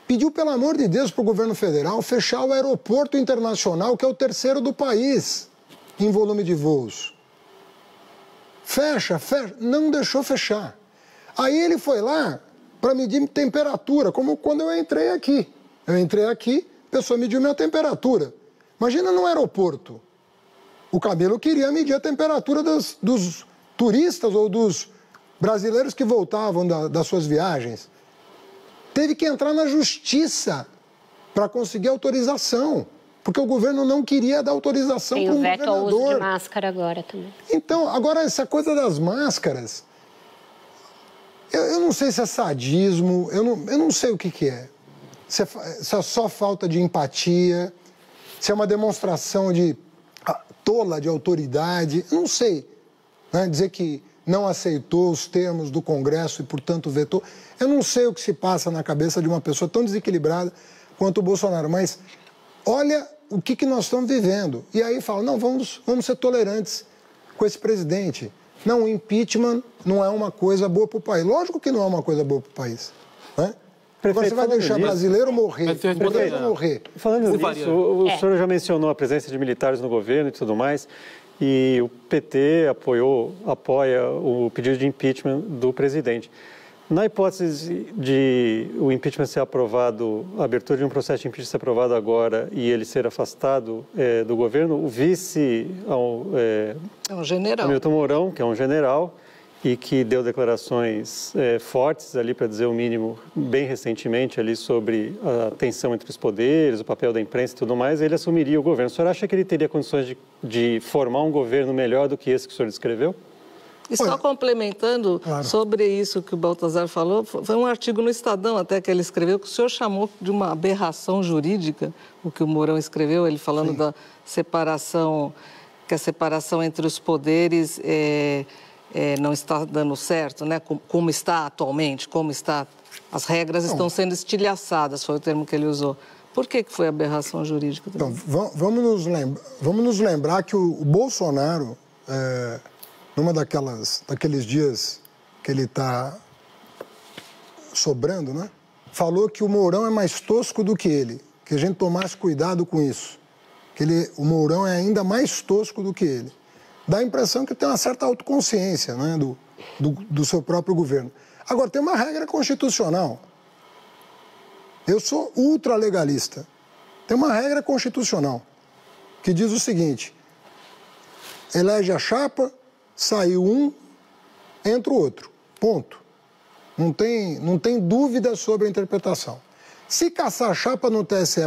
Pediu, pelo amor de Deus, para o governo federal fechar o aeroporto internacional, que é o terceiro do país em volume de voos. Fecha, fecha. Não deixou fechar. Aí ele foi lá para medir temperatura, como quando eu entrei aqui. Eu entrei aqui, a pessoa mediu minha temperatura. Imagina no aeroporto. O Camilo queria medir a temperatura dos turistas ou dos brasileiros que voltavam das suas viagens. Teve que entrar na justiça para conseguir autorização, porque o governo não queria dar autorização para um governador. Tem o veto ao uso de máscara agora também. Então, agora essa coisa das máscaras, eu não sei se é sadismo, eu não sei o que é. Se é só falta de empatia, se é uma demonstração de tola de autoridade, eu não sei. Né? Dizer que não aceitou os termos do Congresso e, portanto, vetou. Eu não sei o que se passa na cabeça de uma pessoa tão desequilibrada quanto o Bolsonaro, mas olha o que nós estamos vivendo. E aí fala, não, vamos ser tolerantes com esse presidente. Não, o impeachment não é uma coisa boa para o país. Lógico que não é uma coisa boa para o país. Né? Agora você vai deixar brasileiro morrer, brasileiro morrer. Falando nisso, o senhor já mencionou a presença de militares no governo e tudo mais, e o PT apoia o pedido de impeachment do presidente. Na hipótese de o impeachment ser aprovado, a abertura de um processo de impeachment ser aprovado agora e ele ser afastado do governo, o vice é um general. Hamilton Mourão, que é um general, e que deu declarações fortes ali, para dizer o mínimo, bem recentemente ali sobre a tensão entre os poderes, o papel da imprensa e tudo mais, ele assumiria o governo. O senhor acha que ele teria condições de formar um governo melhor do que esse que o senhor descreveu? E só complementando sobre isso que o Baltazar falou, foi um artigo no Estadão até que ele escreveu, que o senhor chamou de uma aberração jurídica, o que o Mourão escreveu, ele falando da separação, que a separação entre os poderes não está dando certo, né? Como está atualmente, as regras estão sendo estilhaçadas, foi o termo que ele usou. Por que foi aberração jurídica? Então, vamos nos lembrar que o Bolsonaro, numa daqueles dias que ele está sobrando, né? Falou que o Mourão é mais tosco do que ele, que a gente tomasse cuidado com isso, que o Mourão é ainda mais tosco do que ele. Dá a impressão que tem uma certa autoconsciência, né, do seu próprio governo. Agora, tem uma regra constitucional. Eu sou ultralegalista. Tem uma regra constitucional que diz o seguinte: elege a chapa, saiu um, entra o outro. Ponto. Não tem dúvida sobre a interpretação. Se caçar a chapa no TSE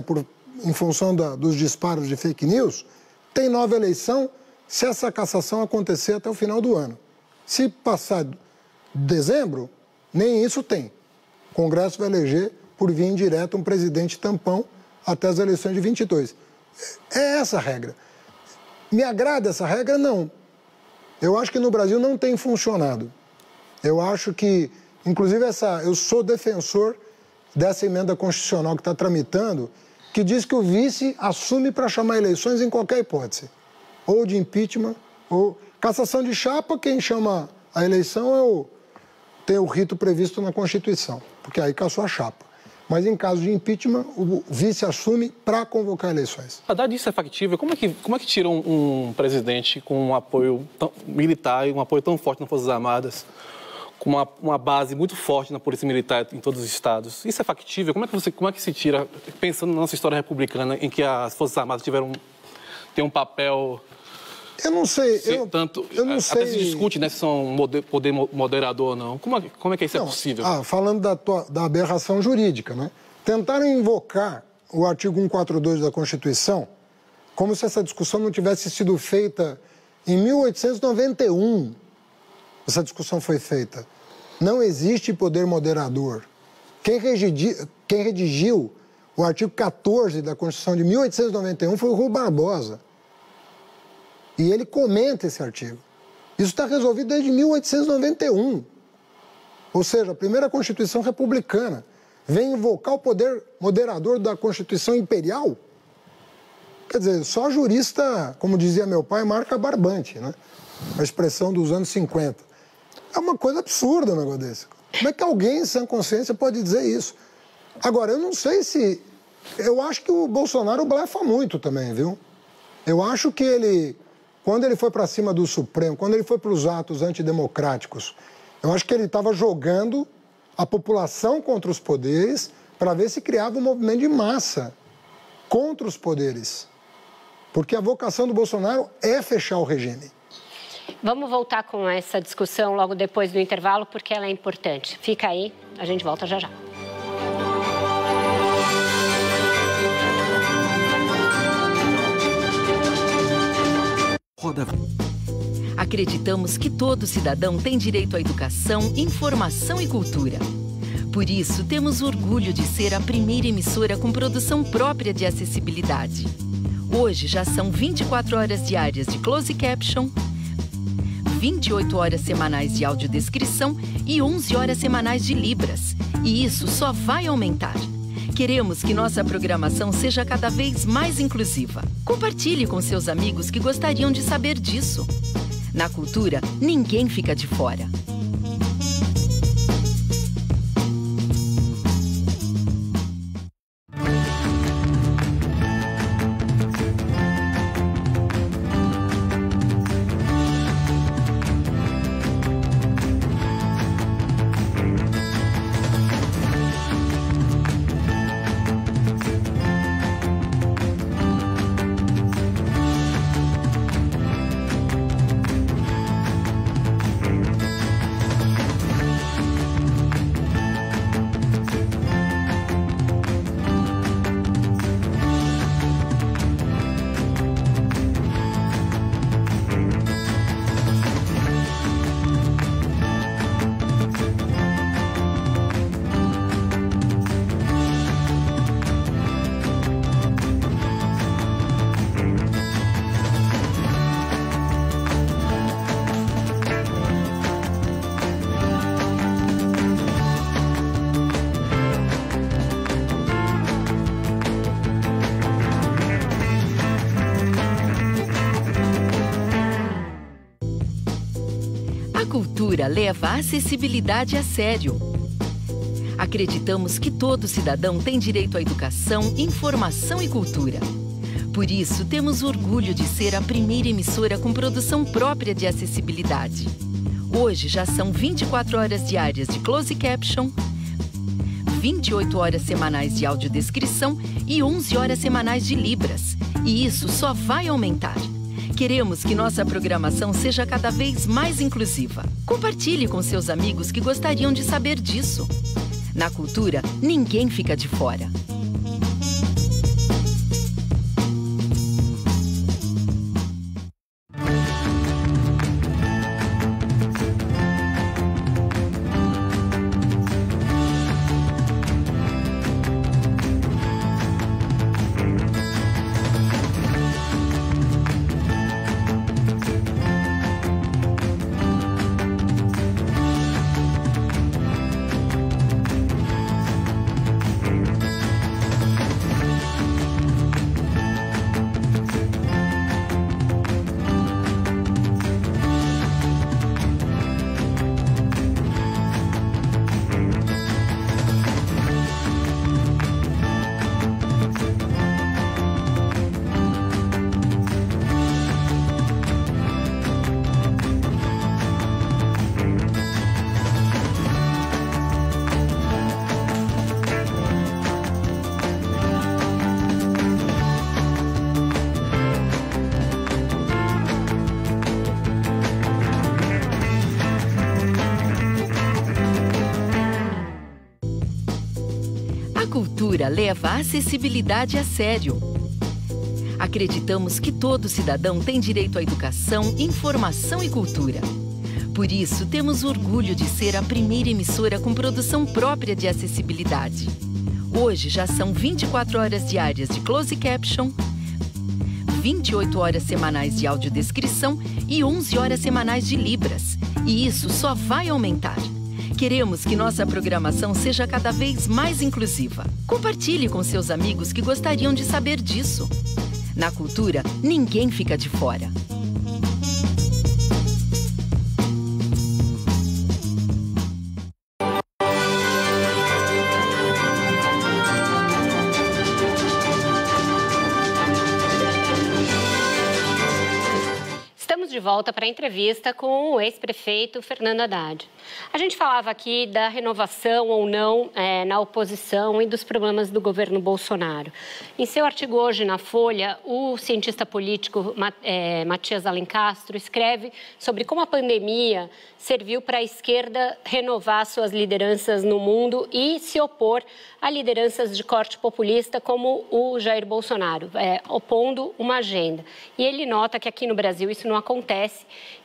em função dos disparos de fake news, tem nova eleição se essa cassação acontecer até o final do ano. Se passar dezembro, nem isso tem. O Congresso vai eleger, por via indireta, um presidente tampão até as eleições de 22. É essa a regra. Me agrada essa regra? Não. Eu acho que no Brasil não tem funcionado. Eu acho que, inclusive, eu sou defensor dessa emenda constitucional que está tramitando, que diz que o vice assume para chamar eleições em qualquer hipótese. Ou de impeachment, ou cassação de chapa, quem chama a eleição tem o rito previsto na Constituição, porque aí cassou a chapa. Mas em caso de impeachment, o vice assume para convocar eleições. Haddad, isso é factível? Como é que tira um presidente com um apoio militar e um apoio tão forte nas Forças Armadas, com uma base muito forte na Polícia Militar em todos os estados? Isso é factível? Como é que se tira, pensando na nossa história republicana, em que as Forças Armadas têm um papel... Eu não sei. Eu não sei. Até se discute, né, se são poder moderador ou não. Como é que isso é possível? Falando da aberração jurídica, né? Tentaram invocar o artigo 142 da Constituição como se essa discussão não tivesse sido feita em 1891. Essa discussão foi feita. Não existe poder moderador. Quem redigiu o artigo 14 da Constituição de 1891 foi o Rui Barbosa. E ele comenta esse artigo. Isso está resolvido desde 1891. Ou seja, a primeira Constituição republicana vem invocar o poder moderador da Constituição Imperial. Quer dizer, só jurista, como dizia meu pai, marca barbante, né? A expressão dos anos 50. É uma coisa absurda um negócio desse. Como é que alguém em sã consciência pode dizer isso? Agora, eu não sei se... Eu acho que o Bolsonaro blefa muito também, viu? Eu acho que ele, quando ele foi para cima do Supremo, quando ele foi para os atos antidemocráticos, eu acho que ele estava jogando a população contra os poderes para ver se criava um movimento de massa contra os poderes. Porque a vocação do Bolsonaro é fechar o regime. Vamos voltar com essa discussão logo depois do intervalo, porque ela é importante. Fica aí, a gente volta já já. Acreditamos que todo cidadão tem direito à educação, informação e cultura. Por isso, temos orgulho de ser a primeira emissora com produção própria de acessibilidade. Hoje já são 24 horas diárias de closed caption, 28 horas semanais de audiodescrição e 11 horas semanais de Libras. E isso só vai aumentar. Queremos que nossa programação seja cada vez mais inclusiva. Compartilhe com seus amigos que gostariam de saber disso. Na cultura, ninguém fica de fora. cultura leva a acessibilidade a sério. Acreditamos que todo cidadão tem direito à educação, informação e cultura. Por isso, temos orgulho de ser a primeira emissora com produção própria de acessibilidade. Hoje já são 24 horas diárias de closed caption, 28 horas semanais de audiodescrição e 11 horas semanais de Libras. E isso só vai aumentar. Queremos que nossa programação seja cada vez mais inclusiva. Compartilhe com seus amigos que gostariam de saber disso. Na cultura, ninguém fica de fora. A cultura leva a acessibilidade a sério. Acreditamos que todo cidadão tem direito à educação, informação e cultura. Por isso, temos orgulho de ser a primeira emissora com produção própria de acessibilidade. Hoje já são 24 horas diárias de closed caption, 28 horas semanais de audiodescrição e 11 horas semanais de Libras. E isso só vai aumentar. Queremos que nossa programação seja cada vez mais inclusiva. Compartilhe com seus amigos que gostariam de saber disso. Na cultura, ninguém fica de fora. De volta para a entrevista com o ex-prefeito Fernando Haddad. A gente falava aqui da renovação ou não na oposição e dos problemas do governo Bolsonaro. Em seu artigo hoje na Folha, o cientista político Matias Alencastro escreve sobre como a pandemia serviu para a esquerda renovar suas lideranças no mundo e se opor a lideranças de corte populista como o Jair Bolsonaro, opondo uma agenda. E ele nota que aqui no Brasil isso não acontece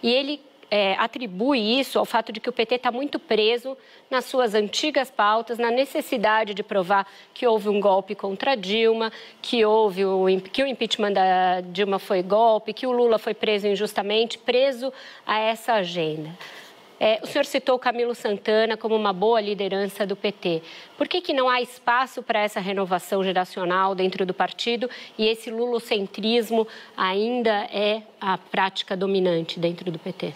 e ele atribui isso ao fato de que o PT está muito preso nas suas antigas pautas, na necessidade de provar que houve um golpe contra Dilma, que o impeachment da Dilma foi golpe, que o Lula foi preso injustamente, preso a essa agenda. O senhor citou Camilo Santana como uma boa liderança do PT. Por que não há espaço para essa renovação geracional dentro do partido e esse lulocentrismo ainda é a prática dominante dentro do PT?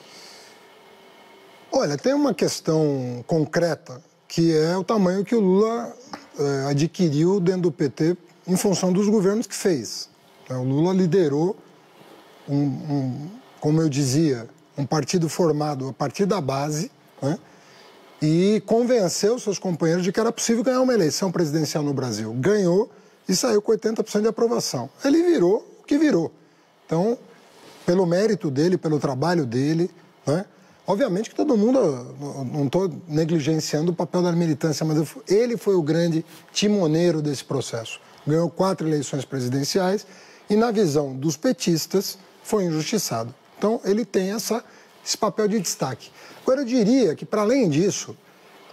Olha, tem uma questão concreta, que é o tamanho que o Lula adquiriu dentro do PT em função dos governos que fez. O Lula liderou, como eu dizia, um partido formado a partir da base, né, e convenceu seus companheiros de que era possível ganhar uma eleição presidencial no Brasil. Ganhou e saiu com 80% de aprovação. Ele virou o que virou. Então, pelo mérito dele, pelo trabalho dele, né, obviamente que todo mundo, não estou negligenciando o papel da militância, mas ele foi o grande timoneiro desse processo. Ganhou 4 eleições presidenciais e, na visão dos petistas, foi injustiçado. Então, ele tem esse papel de destaque. Agora, eu diria que, para além disso,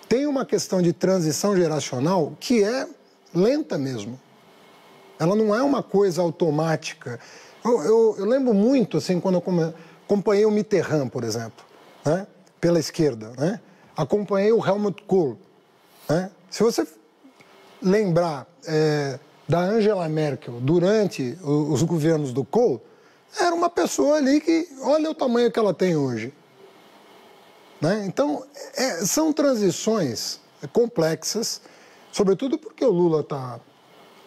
tem uma questão de transição geracional que é lenta mesmo. Ela não é uma coisa automática. Eu lembro muito, assim, quando eu acompanhei o Mitterrand, por exemplo, né, pela esquerda, né? Acompanhei o Helmut Kohl. Né? Se você lembrar da Angela Merkel durante os governos do Kohl, era uma pessoa ali que, olha o tamanho que ela tem hoje. Né? Então, são transições complexas, sobretudo porque o Lula está,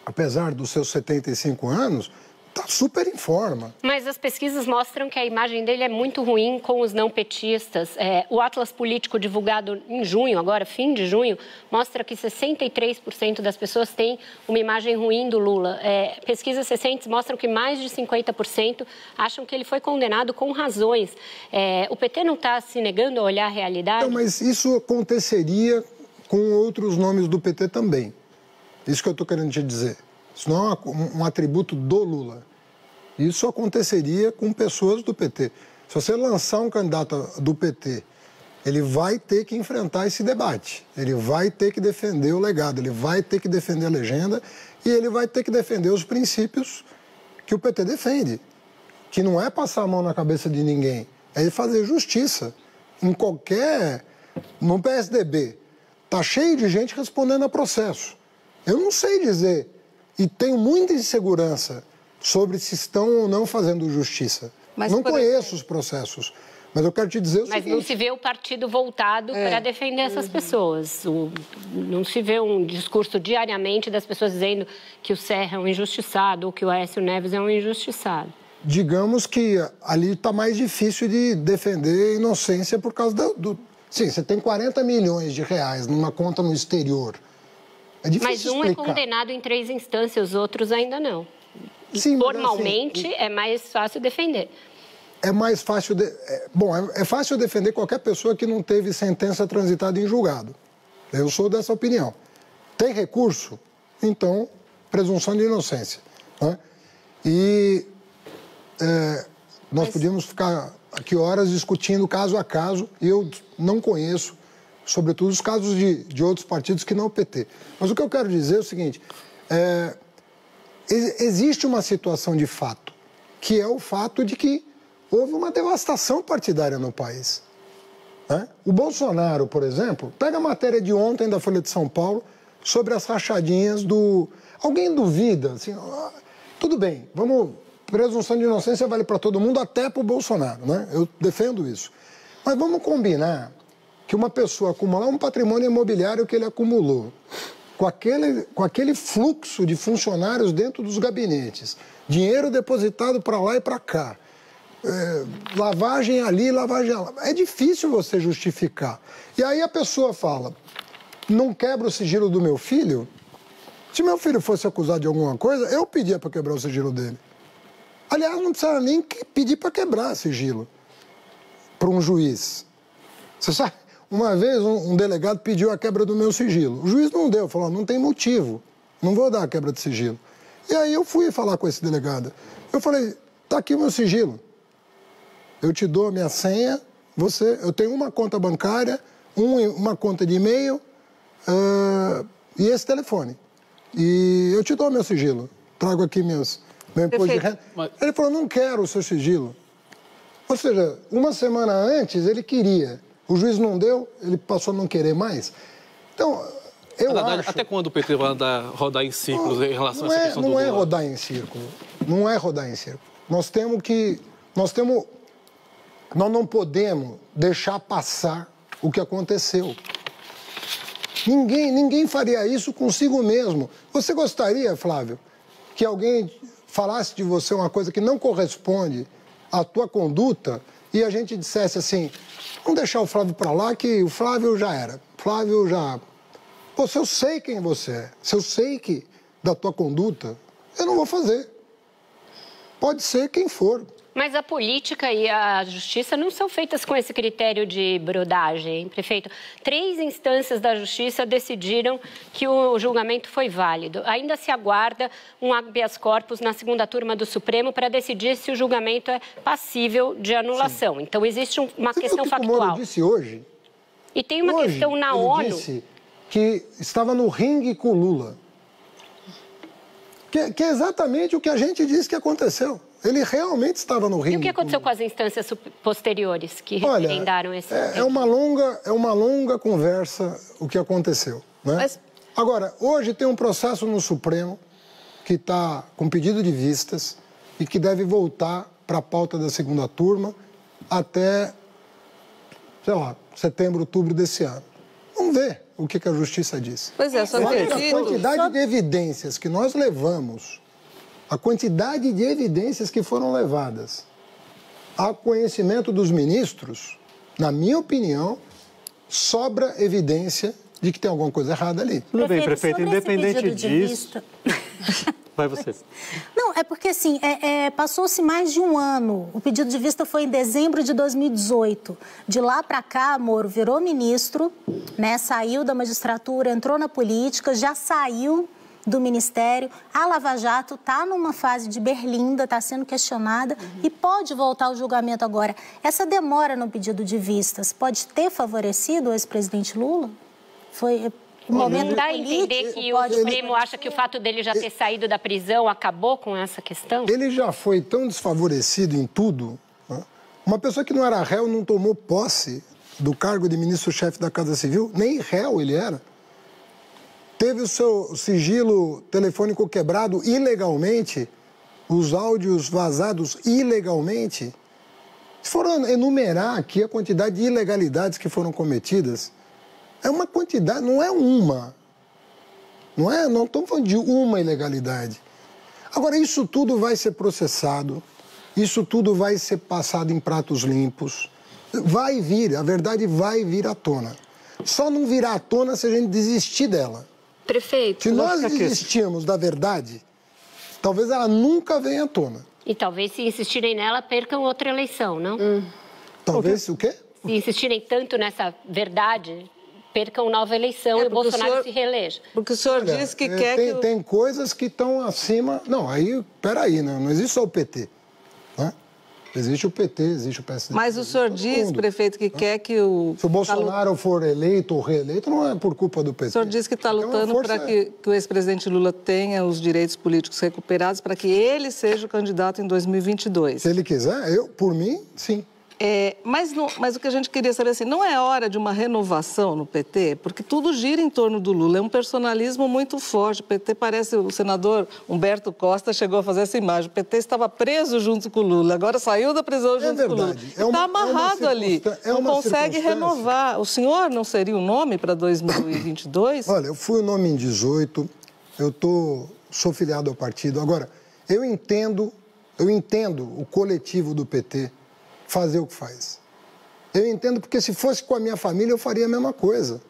apesar dos seus 75 anos, está super em forma. Mas as pesquisas mostram que a imagem dele é muito ruim com os não petistas. O Atlas Político divulgado em junho, agora fim de junho, mostra que 63% das pessoas têm uma imagem ruim do Lula. Pesquisas recentes mostram que mais de 50% acham que ele foi condenado com razões. O PT não está se negando a olhar a realidade? Não, mas isso aconteceria com outros nomes do PT também. Isso que eu estou querendo te dizer. Isso não é um atributo do Lula. Isso aconteceria com pessoas do PT. Se você lançar um candidato do PT, ele vai ter que enfrentar esse debate. Ele vai ter que defender o legado, ele vai ter que defender a legenda e ele vai ter que defender os princípios que o PT defende. Que não é passar a mão na cabeça de ninguém, é fazer justiça. No PSDB, está cheio de gente respondendo a processo. Eu não sei dizer... E tenho muita insegurança sobre se estão ou não fazendo justiça. Mas, não conheço os processos, mas eu quero te dizer o seguinte... Mas não se vê o partido voltado para defender essas pessoas. Não se vê um discurso diariamente das pessoas dizendo que o Serra é um injustiçado ou que o Aécio Neves é um injustiçado. Digamos que ali está mais difícil de defender a inocência por causa Sim, você tem 40 milhões de reais numa conta no exterior. É difícil mas explicar. É condenado em 3 instâncias, os outros ainda não. Sim, formalmente, assim, é mais fácil defender. É mais fácil... é fácil defender qualquer pessoa que não teve sentença transitada em julgado. Eu sou dessa opinião. Tem recurso? Então, presunção de inocência. Né? E nós podíamos ficar aqui horas discutindo caso a caso, e eu não conheço, sobretudo, os casos de outros partidos que não o PT. Mas o que eu quero dizer é o seguinte, existe uma situação de fato, que é o fato de que houve uma devastação partidária no país. O Bolsonaro, por exemplo, pega a matéria de ontem da Folha de São Paulo sobre as rachadinhas do... Alguém duvida? Assim, tudo bem, presunção de inocência vale para todo mundo, até para o Bolsonaro, né? Eu defendo isso. Mas vamos combinar que uma pessoa acumular um patrimônio imobiliário que ele acumulou, com aquele fluxo de funcionários dentro dos gabinetes, dinheiro depositado para lá e para cá, lavagem ali, lavagem lá. É difícil você justificar. E aí a pessoa fala, não quebra o sigilo do meu filho? Se meu filho fosse acusado de alguma coisa, eu pedia para quebrar o sigilo dele. Aliás, não precisa nem pedir para quebrar sigilo para um juiz. Você sabe, uma vez um delegado pediu a quebra do meu sigilo. O juiz não deu, falou, não tem motivo, não vou dar a quebra de sigilo. E aí eu fui falar com esse delegado. Eu falei, tá aqui o meu sigilo. Eu te dou a minha senha, eu tenho uma conta bancária, uma conta de e-mail e esse telefone. E eu te dou meu sigilo. Trago aqui meu imposto de renda. Ele falou, não quero o seu sigilo. Ou seja, uma semana antes ele queria. O juiz não deu, ele passou a não querer mais. Então, eu acho... Até quando o PT vai rodar em círculos em relação a essa questão do Lula? Não é rodar em círculo. Não é rodar em círculo. Nós não podemos deixar passar o que aconteceu. Ninguém faria isso consigo mesmo. Você gostaria, Flávio, que alguém falasse de você uma coisa que não corresponde à tua conduta e a gente dissesse assim, vamos deixar o Flávio para lá, que o Flávio já era. Flávio já... Pô, se eu sei quem você é, se eu sei que da tua conduta, eu não vou fazer. Pode ser quem for. Mas a política e a justiça não são feitas com esse critério de brodagem, hein, prefeito? 3 instâncias da justiça decidiram que o julgamento foi válido. Ainda se aguarda um habeas corpus na 2ª turma do Supremo para decidir se o julgamento é passível de anulação. Sim. Então, existe uma questão factual. O Moro disse hoje... E tem uma questão na ONU... Ele disse que estava no ringue com Lula. Que é exatamente o que a gente disse que aconteceu. Ele realmente estava no ringue. E o que aconteceu com as instâncias posteriores que referendaram esse... É uma longa conversa o que aconteceu, né? Mas... Agora, hoje tem um processo no Supremo que está com pedido de vistas e que deve voltar para a pauta da 2ª turma até, sei lá, setembro, outubro desse ano. Vamos ver o que a Justiça diz. Pois é, só a quantidade de evidências que nós levamos, a quantidade de evidências que foram levadas a conhecimento dos ministros, na minha opinião, sobra evidência de que tem alguma coisa errada ali. Tudo bem, prefeito, independente disso... Vai você. Não, é porque assim, passou-se mais de um ano. O pedido de vista foi em dezembro de 2018. De lá para cá, Moro virou ministro, né, saiu da magistratura, entrou na política, já saiu do Ministério. A Lava Jato está numa fase de berlinda, está sendo questionada e pode voltar ao julgamento agora. Essa demora no pedido de vistas pode ter favorecido o ex-presidente Lula? Foi... Dá a entender que o Supremo acha que o fato dele já ter saído da prisão acabou com essa questão? Ele já foi tão desfavorecido em tudo, né? Uma pessoa que não era réu não tomou posse do cargo de ministro-chefe da Casa Civil, nem réu ele era. Teve o seu sigilo telefônico quebrado ilegalmente, os áudios vazados ilegalmente. Se for enumerar aqui a quantidade de ilegalidades que foram cometidas, é uma quantidade, não é uma. Não estamos falando de uma ilegalidade. Agora, isso tudo vai ser processado, isso tudo vai ser passado em pratos limpos. Vai vir, a verdade vai vir à tona. Só não virá à tona se a gente desistir dela. Prefeito... Se nós desistirmos da verdade, talvez ela nunca venha à tona. E talvez, se insistirem nela, percam outra eleição, não? Talvez o quê? Se insistirem tanto nessa verdade... percam nova eleição e o Bolsonaro se reeleja. Porque o senhor disse que quer que... Tem coisas que estão acima... Não, aí, peraí, não existe só o PT, né? Existe o PT, existe o PSD. Mas o senhor diz, prefeito, que quer que o... Se o Bolsonaro for eleito ou reeleito, não é por culpa do PT. O senhor diz que está lutando para que o ex-presidente Lula tenha os direitos políticos recuperados para que ele seja o candidato em 2022. Se ele quiser, por mim, sim. Mas o que a gente queria saber, assim, não é hora de uma renovação no PT? Porque tudo gira em torno do Lula, é um personalismo muito forte. O PT parece, o senador Humberto Costa chegou a fazer essa imagem, o PT estava preso junto com o Lula, agora saiu da prisão junto com o Lula. Está amarrado ali, não consegue renovar. O senhor não seria o nome para 2022? Olha, eu fui o nome em 18, sou filiado ao partido. Agora, eu entendo o coletivo do PT fazer o que faz. Eu entendo porque se fosse com a minha família eu faria a mesma coisa.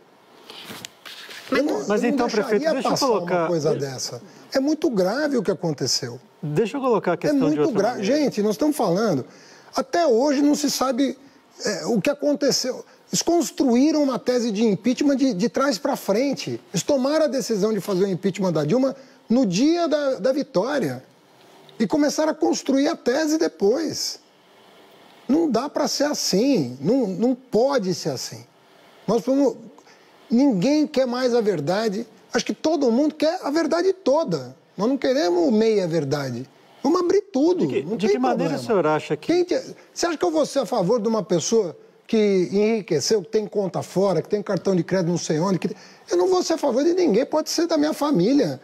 Mas então, prefeito, deixa eu colocar uma coisa dessa. É muito grave o que aconteceu. Deixa eu colocar a questão de outra maneira. Gente, nós estamos falando, até hoje não se sabe o que aconteceu. Eles construíram uma tese de impeachment de trás para frente. Eles tomaram a decisão de fazer o impeachment da Dilma no dia da vitória e começaram a construir a tese depois. Não dá para ser assim, não pode ser assim. Ninguém quer mais a verdade, acho que todo mundo quer a verdade toda. Nós não queremos meia verdade. Vamos abrir tudo. De que maneira o senhor acha que... Você acha que eu vou ser a favor de uma pessoa que enriqueceu, que tem conta fora, que tem cartão de crédito não sei onde? Eu não vou ser a favor de ninguém, pode ser da minha família.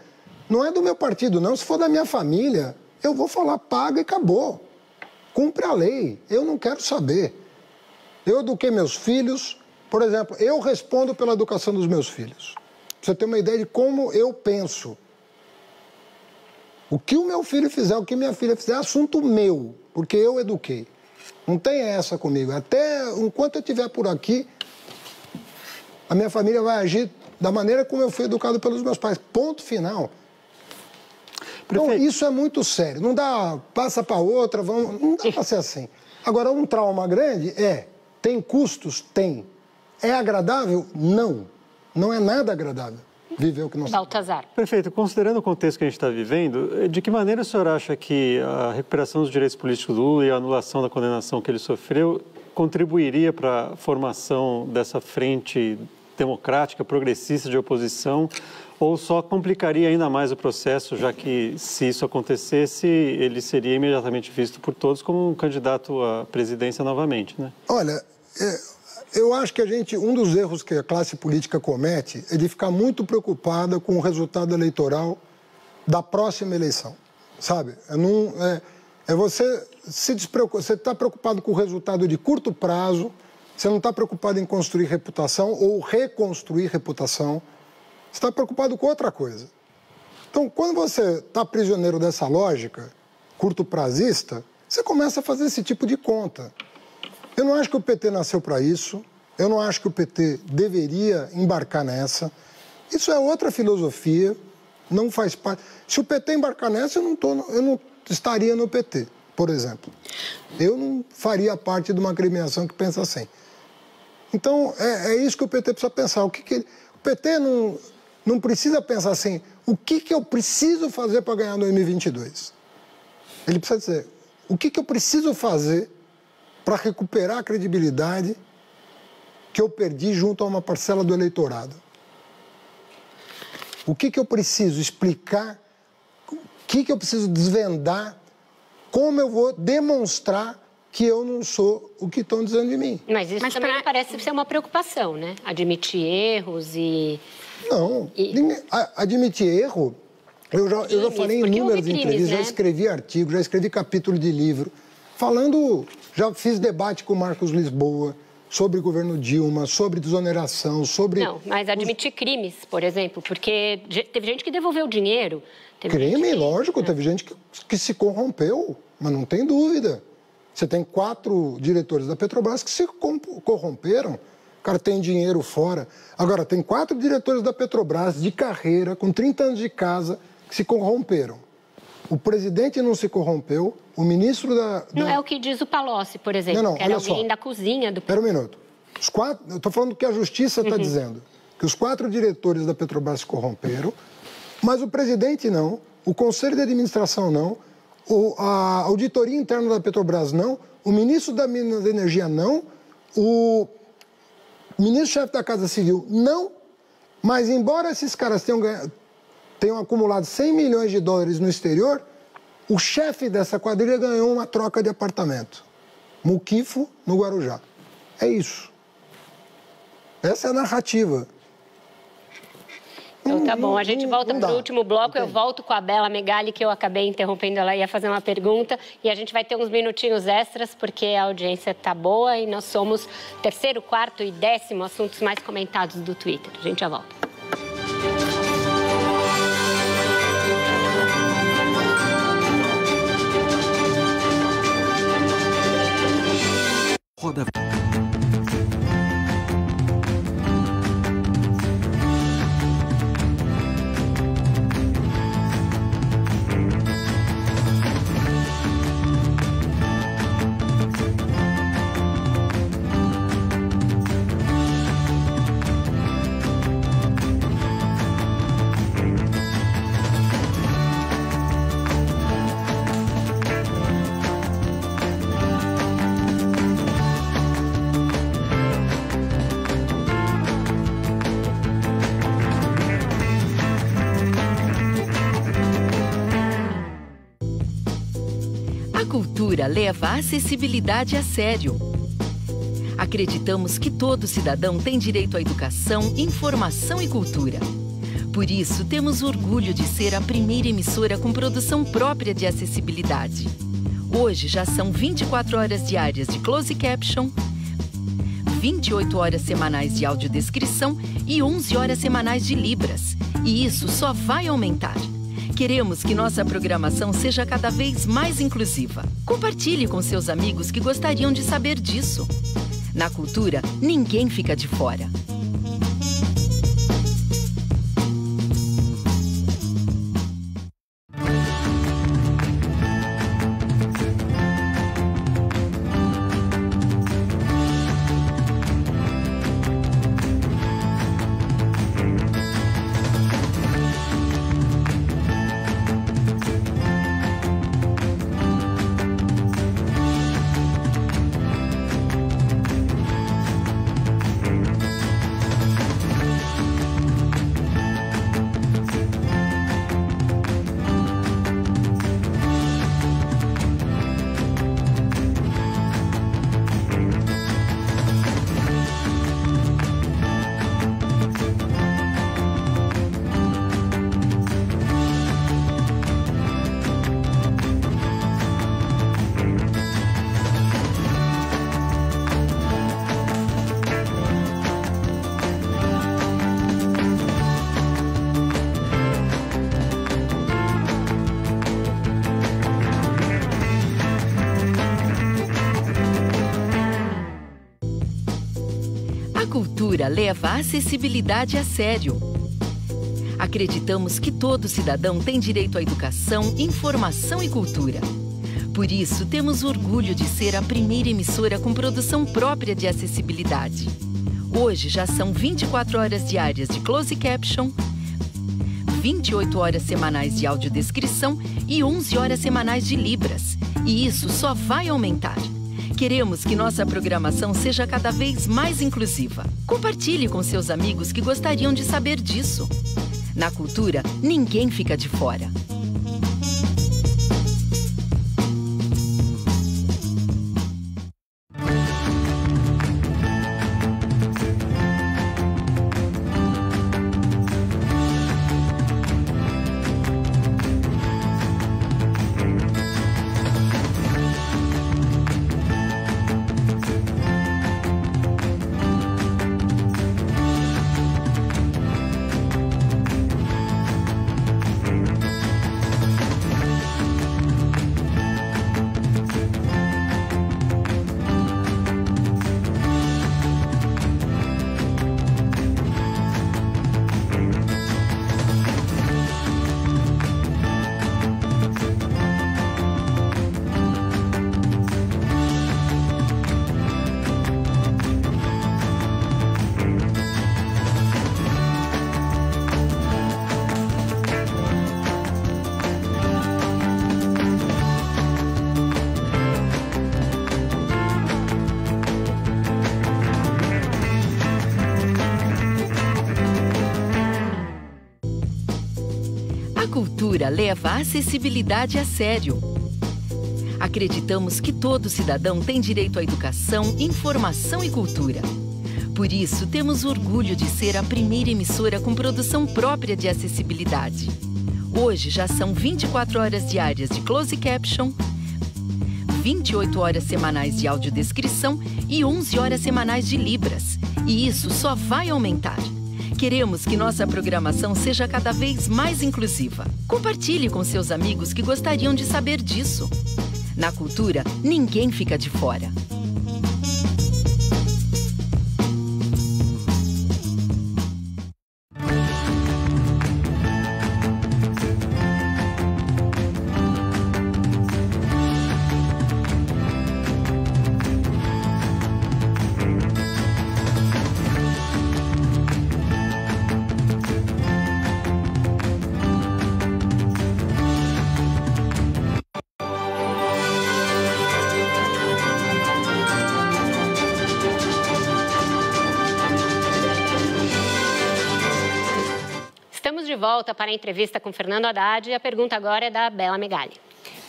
Não é do meu partido, não. Se for da minha família, eu vou falar, paga e acabou. Cumpre a lei, eu não quero saber. Eu eduquei meus filhos, por exemplo, eu respondo pela educação dos meus filhos. Pra você ter uma ideia de como eu penso. O que o meu filho fizer, o que minha filha fizer, é assunto meu, porque eu eduquei. Não tem essa comigo. Até enquanto eu estiver por aqui, a minha família vai agir da maneira como eu fui educado pelos meus pais. Ponto final. Então, isso é muito sério. Não dá, passa para outra, não dá para ser assim. Agora, um trauma grande tem custos? Tem. É agradável? Não. Não é nada agradável viver o que nós... Baltazar. Prefeito, considerando o contexto que a gente está vivendo, de que maneira o senhor acha que a recuperação dos direitos políticos do Lula e a anulação da condenação que ele sofreu contribuiria para a formação dessa frente democrática, progressista de oposição, ou só complicaria ainda mais o processo, já que, se isso acontecesse, ele seria imediatamente visto por todos como um candidato à presidência novamente, né? Olha, eu acho que um dos erros que a classe política comete é de ficar muito preocupada com o resultado eleitoral da próxima eleição, sabe? Você está preocupado com o resultado de curto prazo, você não está preocupado em construir reputação ou reconstruir reputação. Você está preocupado com outra coisa. Então, quando você está prisioneiro dessa lógica, curto-prazista, você começa a fazer esse tipo de conta. Eu não acho que o PT nasceu para isso, eu não acho que o PT deveria embarcar nessa. Isso é outra filosofia, não faz parte... Se o PT embarcar nessa, eu não estaria no PT, por exemplo. Eu não faria parte de uma agremiação que pensa assim. Então, é isso que o PT precisa pensar. O PT não precisa pensar assim, o que eu preciso fazer para ganhar 2022? Ele precisa dizer, o que eu preciso fazer para recuperar a credibilidade que eu perdi junto a uma parcela do eleitorado? O que eu preciso explicar, o que eu preciso desvendar, como eu vou demonstrar que eu não sou o que estão dizendo de mim. Mas isso também parece ser uma preocupação, né? Admitir erros e... Não, admitir erro, eu já falei em inúmeras entrevistas, já escrevi artigo, já escrevi capítulo de livro, já fiz debate com o Marcos Lisboa sobre o governo Dilma, sobre desoneração, sobre... Não, mas admitir crimes, por exemplo, porque teve gente que devolveu dinheiro. Crime, lógico, teve gente que se corrompeu, mas não tem dúvida. Você tem 4 diretores da Petrobras que se corromperam. O cara tem dinheiro fora. Agora, tem 4 diretores da Petrobras de carreira, com 30 anos de casa, que se corromperam. O presidente não se corrompeu, o ministro da... Não é o que diz o Palocci, por exemplo, que era alguém da cozinha do... Espera um minuto. Eu estou falando do que a Justiça está dizendo, que os 4 diretores da Petrobras se corromperam, mas o presidente não, o Conselho de Administração não, a auditoria interna da Petrobras não, o ministro da Minas e Energia não, o ministro-chefe da Casa Civil não, mas embora esses caras tenham acumulado 100 milhões de dólares no exterior, o chefe dessa quadrilha ganhou uma troca de apartamento. Muquifo, no Guarujá. É isso. Essa é a narrativa. Então tá bom, a gente volta para o último bloco, eu volto com a Bela Megali, que eu acabei interrompendo, ela ia fazer uma pergunta, e a gente vai ter uns minutinhos extras, porque a audiência tá boa e nós somos 3º, 4º e 10º assuntos mais comentados do Twitter. A gente já volta. Roda. Leva a acessibilidade a sério. Acreditamos que todo cidadão tem direito à educação, informação e cultura. Por isso, temos orgulho de ser a primeira emissora com produção própria de acessibilidade. Hoje já são 24 horas diárias de closed caption, 28 horas semanais de audiodescrição e 11 horas semanais de Libras. E isso só vai aumentar. Queremos que nossa programação seja cada vez mais inclusiva. Compartilhe com seus amigos que gostariam de saber disso. Na cultura, ninguém fica de fora. Leva a acessibilidade a sério. Acreditamos que todo cidadão tem direito à educação, informação e cultura. Por isso, temos orgulho de ser a primeira emissora com produção própria de acessibilidade. Hoje já são 24 horas diárias de closed caption, 28 horas semanais de audiodescrição e 11 horas semanais de Libras. E isso só vai aumentar. Queremos que nossa programação seja cada vez mais inclusiva. Compartilhe com seus amigos que gostariam de saber disso. Na cultura, ninguém fica de fora. A cultura leva a acessibilidade a sério. Acreditamos que todo cidadão tem direito à educação, informação e cultura. Por isso, temos orgulho de ser a primeira emissora com produção própria de acessibilidade. Hoje já são 24 horas diárias de closed caption, 28 horas semanais de audiodescrição e 11 horas semanais de Libras. E isso só vai aumentar. Queremos que nossa programação seja cada vez mais inclusiva. Compartilhe com seus amigos que gostariam de saber disso. Na cultura, ninguém fica de fora. De volta para a entrevista com Fernando Haddad e a pergunta agora é da Bela Megali.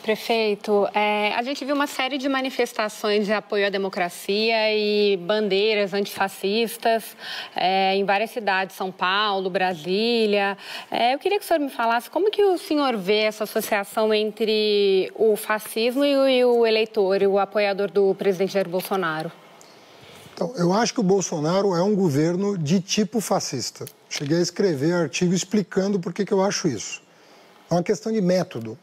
Prefeito, a gente viu uma série de manifestações de apoio à democracia e bandeiras antifascistas em várias cidades, São Paulo, Brasília. Eu queria que o senhor me falasse como que o senhor vê essa associação entre o fascismo e o eleitor, o apoiador do presidente Jair Bolsonaro. Então, eu acho que o Bolsonaro é um governo de tipo fascista. Cheguei a escrever artigo explicando por que eu acho isso. É uma questão de método.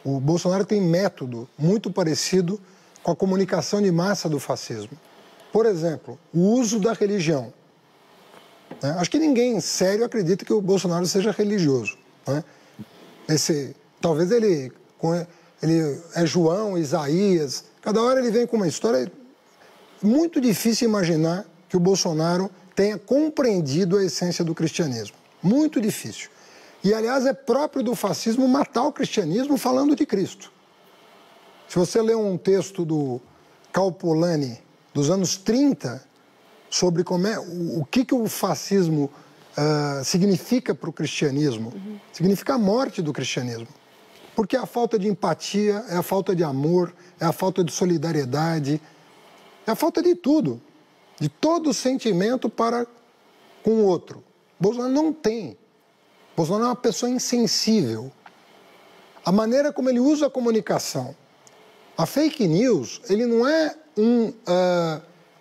O Bolsonaro tem método muito parecido com a comunicação de massa do fascismo. Por exemplo, o uso da religião. Acho que ninguém sério acredita que o Bolsonaro seja religioso. Talvez ele é João, Isaías, cada hora ele vem com uma história. Muito difícil imaginar que o Bolsonaro tenha compreendido a essência do cristianismo. Muito difícil. E, aliás, é próprio do fascismo matar o cristianismo falando de Cristo. Se você ler um texto do Cal Polanyi, dos anos 30, sobre o que o fascismo significa para o cristianismo, significa a morte do cristianismo. Porque é a falta de empatia, é a falta de amor, é a falta de solidariedade, é a falta de tudo, de todo sentimento para com o outro. Bolsonaro não tem. Bolsonaro é uma pessoa insensível. A maneira como ele usa a comunicação. A fake news, ele não é um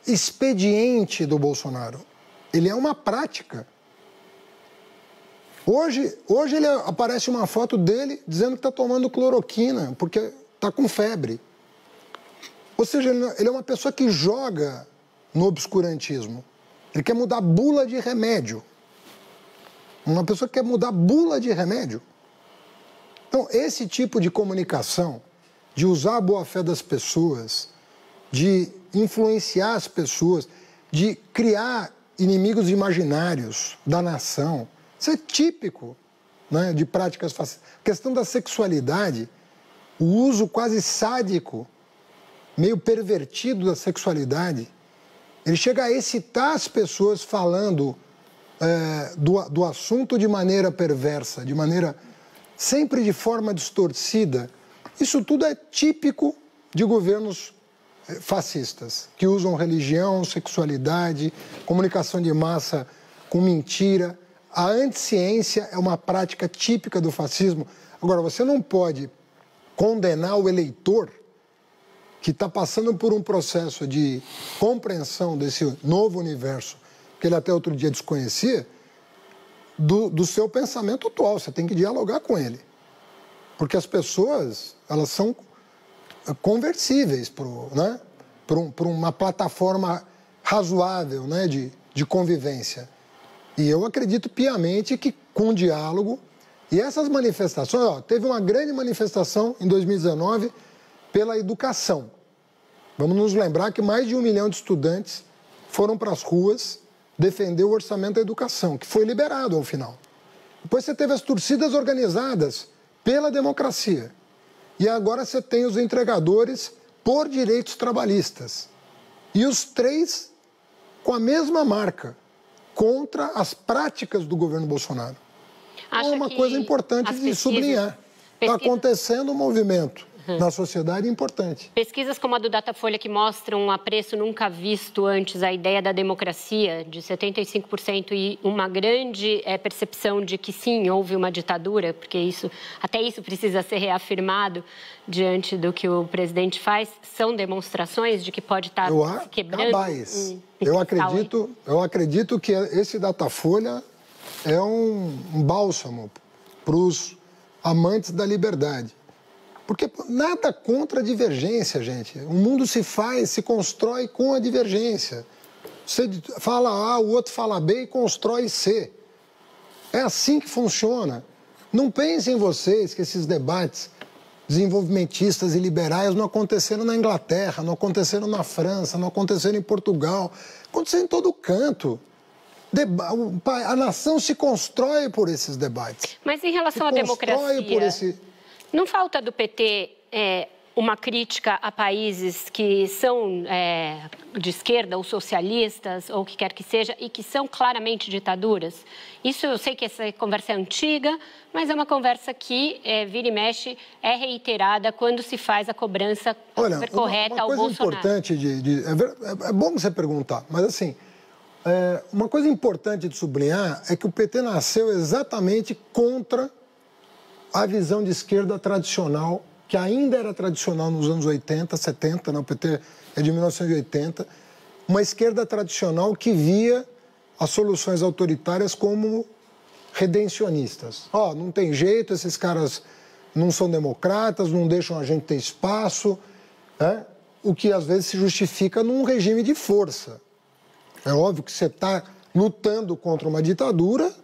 expediente do Bolsonaro. Ele é uma prática. Hoje aparece uma foto dele dizendo que está tomando cloroquina, porque está com febre. Ou seja, ele é uma pessoa que joga no obscurantismo. Ele quer mudar bula de remédio. Uma pessoa que quer mudar bula de remédio. Então, esse tipo de comunicação, de usar a boa-fé das pessoas, de influenciar as pessoas, de criar inimigos imaginários da nação, isso é típico, né, de práticas fascistas. A questão da sexualidade, o uso quase sádico, meio pervertido da sexualidade, ele chega a excitar as pessoas falando do assunto de maneira perversa, de maneira sempre de forma distorcida. Isso tudo é típico de governos fascistas, que usam religião, sexualidade, comunicação de massa com mentira. A anticiência é uma prática típica do fascismo. Agora, você não pode condenar o eleitor que está passando por um processo de compreensão desse novo universo, que ele até outro dia desconhecia, do seu pensamento atual. Você tem que dialogar com ele. Porque as pessoas, elas são conversíveis por uma plataforma razoável, né, de convivência. E eu acredito piamente que com diálogo, e essas manifestações, teve uma grande manifestação em 2019 pela educação. Vamos nos lembrar que mais de 1 milhão de estudantes foram para as ruas defender o orçamento da educação, que foi liberado ao final. Depois você teve as torcidas organizadas pela democracia. E agora você tem os entregadores por direitos trabalhistas. E os três com a mesma marca, contra as práticas do governo Bolsonaro. É uma coisa importante de sublinhar. Está acontecendo um movimento na sociedade importante. Pesquisas como a do Datafolha, que mostram um apreço nunca visto antes à ideia da democracia, de 75%, e uma grande percepção de que sim, houve uma ditadura, porque até isso precisa ser reafirmado diante do que o presidente faz, são demonstrações de que pode estar se quebrando. Eu acredito que esse Datafolha é um bálsamo para os amantes da liberdade. Porque nada contra a divergência, gente. O mundo se constrói com a divergência. Você fala A, o outro fala B e constrói C. É assim que funciona. Não pensem vocês que esses debates desenvolvimentistas e liberais não aconteceram na Inglaterra, não aconteceram na França, não aconteceram em Portugal. Aconteceram em todo canto. A nação se constrói por esses debates. Mas em relação à democracia, não falta do PT uma crítica a países que são de esquerda ou socialistas, ou o que quer que seja, e que são claramente ditaduras? Isso eu sei que essa conversa é antiga, mas é uma conversa que, vira e mexe, é reiterada quando se faz a cobrança correta ao Bolsonaro. Uma coisa importante é bom você perguntar, mas assim, uma coisa importante de sublinhar é que o PT nasceu exatamente contra a visão de esquerda tradicional, que ainda era tradicional nos anos 80, 70, né? O PT é de 1980, uma esquerda tradicional que via as soluções autoritárias como redencionistas. Não tem jeito, esses caras não são democratas, não deixam a gente ter espaço, né? O que às vezes se justifica num regime de força. É óbvio que você está lutando contra uma ditadura,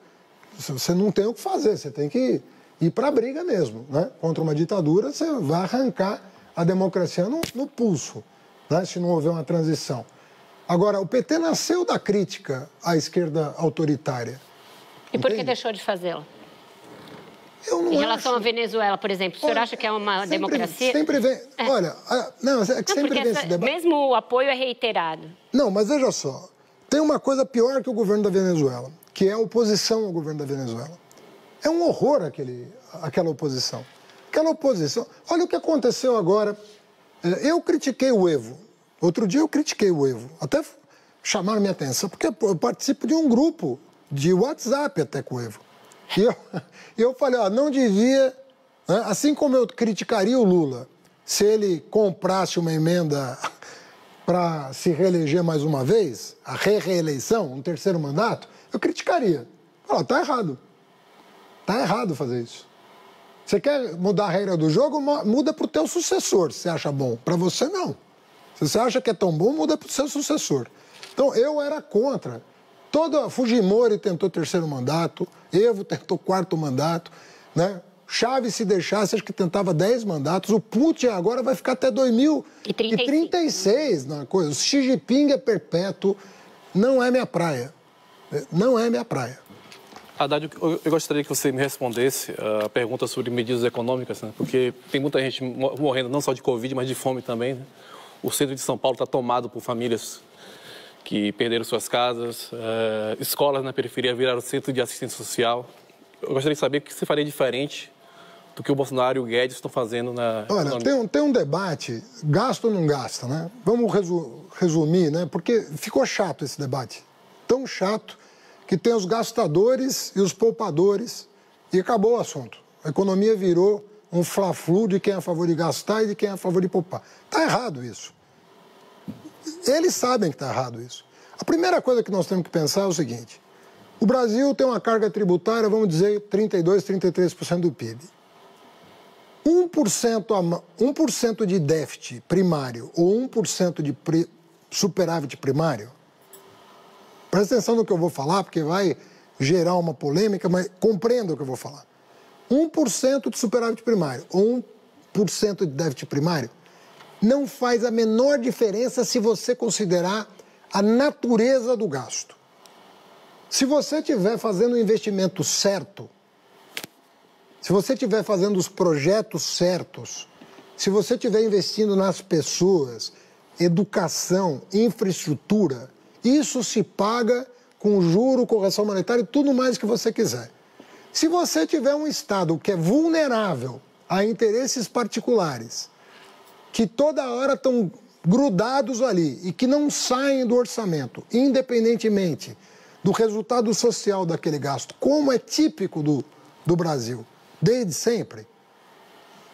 você não tem o que fazer, você tem que ir para a briga mesmo, né? Contra uma ditadura, você vai arrancar a democracia no pulso, né? Se não houver uma transição. Agora, o PT nasceu da crítica à esquerda autoritária. E por que deixou de fazê-la? Em relação à Venezuela, por exemplo, o senhor acha que é uma democracia? Sempre vem... Olha, sempre vem esse debate. Mesmo o apoio é reiterado. Não, mas veja só, tem uma coisa pior que o governo da Venezuela, que é a oposição ao governo da Venezuela. É um horror aquela oposição. Aquela oposição... Olha o que aconteceu agora. Eu critiquei o Evo. Outro dia eu critiquei o Evo. Até chamaram minha atenção, porque eu participo de um grupo de WhatsApp até com o Evo. E eu falei, não devia... Né, assim como eu criticaria o Lula, se ele comprasse uma emenda para se reeleger mais uma vez, a reeleição, um terceiro mandato, eu criticaria. Está errado. Está errado fazer isso. Você quer mudar a regra do jogo, muda para o teu sucessor, se você acha bom. Para você, não. Se você acha que é tão bom, muda para o seu sucessor. Então, eu era contra. Fujimori tentou terceiro mandato, Evo tentou quarto mandato, né? Chávez, se deixasse, acho que tentava 10 mandatos. O Putin agora vai ficar até 2036 na coisa. O Xi Jinping é perpétuo. Não é minha praia. Não é minha praia. Haddad, eu gostaria que você me respondesse a pergunta sobre medidas econômicas, né? Porque tem muita gente morrendo não só de Covid, mas de fome também, né? O centro de São Paulo está tomado por famílias que perderam suas casas, escolas na periferia viraram centro de assistência social. Eu gostaria de saber o que você faria diferente do que o Bolsonaro e o Guedes estão fazendo na... Olha, tem um debate, gasta ou não gasta, né? Vamos resumir, né? Porque ficou chato esse debate. Tão chato que tem os gastadores e os poupadores e acabou o assunto. A economia virou um fla-flu de quem é a favor de gastar e de quem é a favor de poupar. Está errado isso. Eles sabem que está errado isso. A primeira coisa que nós temos que pensar é o seguinte: o Brasil tem uma carga tributária, vamos dizer, 32%, 33% do PIB. 1% de déficit primário ou 1% de superávit primário, presta atenção no que eu vou falar, porque vai gerar uma polêmica, mas compreenda o que eu vou falar. 1% de superávit primário ou 1% de déficit primário não faz a menor diferença se você considerar a natureza do gasto. Se você estiver fazendo o investimento certo, se você estiver fazendo os projetos certos, se você estiver investindo nas pessoas, educação, infraestrutura, isso se paga com juro, correção monetária e tudo mais que você quiser. Se você tiver um Estado que é vulnerável a interesses particulares, que toda hora estão grudados ali e que não saem do orçamento, independentemente do resultado social daquele gasto, como é típico do Brasil, desde sempre,